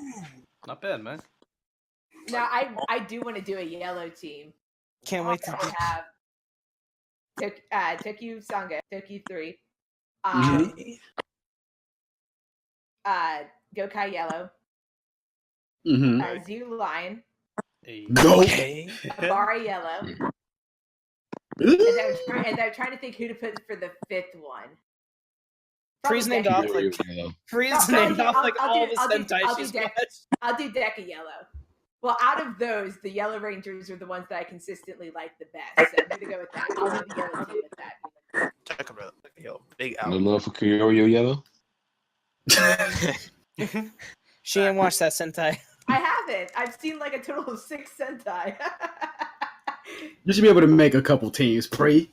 Not bad, man. Now, I do want to do a yellow team. Can't wait to have Tokyo Sanga, Tokyo 3. Gokai Yellow. Zoo Lion. Okay. Abara Yellow. and I'm trying to think who to put for the fifth one. Freeze named off like all the Sentai she's watched. I'll do Deca Yellow. Well, out of those, the Yellow Rangers are the ones that I consistently like the best. So I'm going to go with that. I'll do the yellow team with that. Talk about big No love for Kyoryo Yellow? She ain't watched that Sentai. I haven't. I've seen like a total of 6 Sentai. You should be able to make a couple teams, Pre.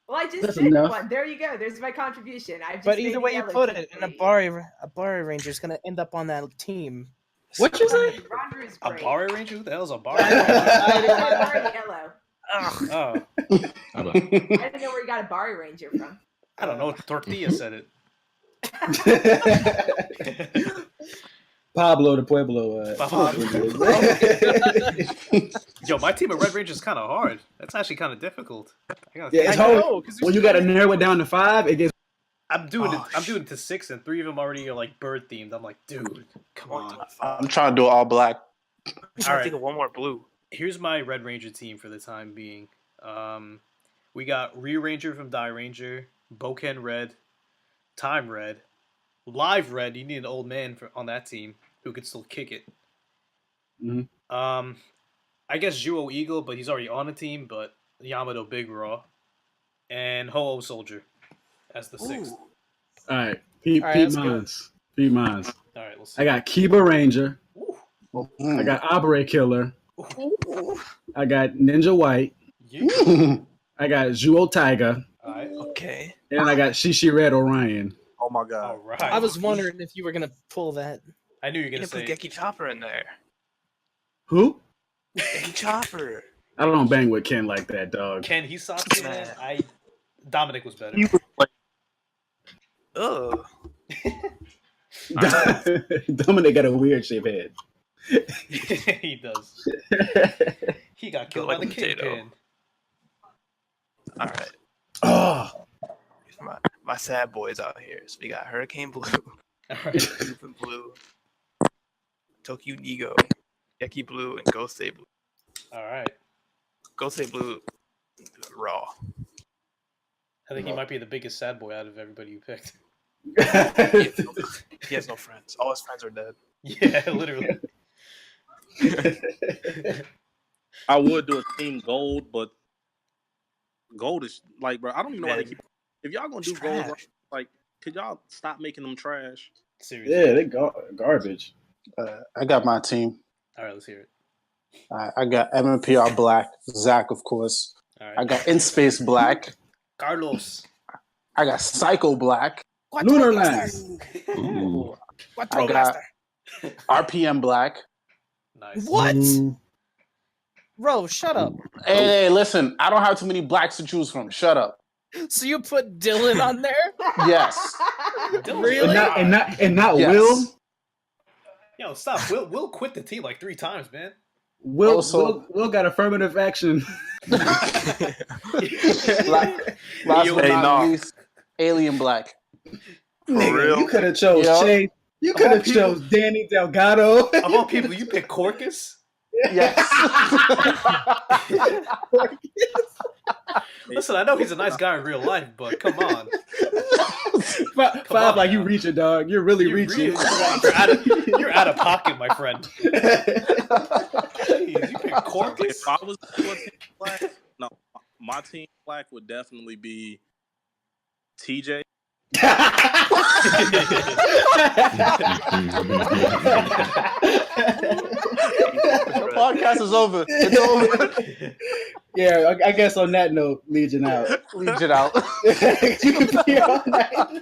Well, I just did one. There you go. There's my contribution. But either way you put it, an Abari Ranger is going to end up on that team. What you say? A Barry Ranger? Who the hell's a Barry Ranger? Yellow. Oh. I don't know where you got a Barry Ranger from. I don't know. Tortilla said it. Pablo de Pueblo. Yo, my team of Red Rangers is kind of hard. That's actually kind of difficult. It's hard. When you got to narrow it down to 5, it gets. I'm doing it to 6, and 3 of them already are like bird themed. I'm like, dude, come on. I'm trying to do all black. I'm trying to think of one more blue. Here's my Red Ranger team for the time being. We got Ryu Ranger from Die Ranger, Boken Red, Time Red, Live Red. You need an old man on that team who could still kick it. Mm-hmm. I guess Juo Eagle, but he's already on the team. But Yamato Big Raw and Ho-Oh Soldier as the 6th. All right, Pete Mines. Pete Mines. All right, let's see. I got Kiba Ranger. I got Abare Killer. I got Ninja White. I got Zuo Tiger. All right. Okay. And I got Shishi Red Orion. Oh my god! All right. I was wondering if you were gonna pull that. I knew you were gonna say put Geki Chopper in there. Who? Geki Chopper. I don't bang with Ken like that, dog. Ken, he's Sasuke, man. Dominic was better. He was like, ugh. Dominic got a weird shaped head. He does. He got killed by the Kingpin. All right. Oh. My sad boys out here. So we got Hurricane Blue, Lupin Blue, Tokyo Ego, Geki Blue, and Gosei Blue. All right. Gosei Blue, raw. I think he might be the biggest sad boy out of everybody you picked. He has no friends. All his friends are dead. Yeah, literally. I would do a team gold, but gold is like, bro. I don't even know why they keep. If y'all gonna do gold, like, could y'all stop making them trash? Seriously. Yeah, they garbage. I got my team. All right, let's hear it. I got MMPR Black, Zach, of course. Right. I got In Space Black, Carlos. I got Psycho Black, Lunar Lance. I got RPM Black. Nice. What? Bro, shut up. Hey, listen, I don't have too many blacks to choose from. Shut up. So you put Dylan on there? Yes. Really? And not Yes. Will. Yo, stop. Will quit the team like 3 times, man. Will got affirmative action. Last but not least, Alien Black. Nigga, real? you could have chose Chase. You could have chose Danny Delgado. Of all people, you pick Corcus? Yes. Listen, I know he's a nice guy in real life, but come on. Five, like you reaching, dog. You're really reaching. You're out of pocket, my friend. Jeez, you pick Corcus? If I was Team Black, no, my Team Black would definitely be TJ. The podcast is over. It's over. Yeah, I guess on that note, Legion out. Legion out. You can be all night.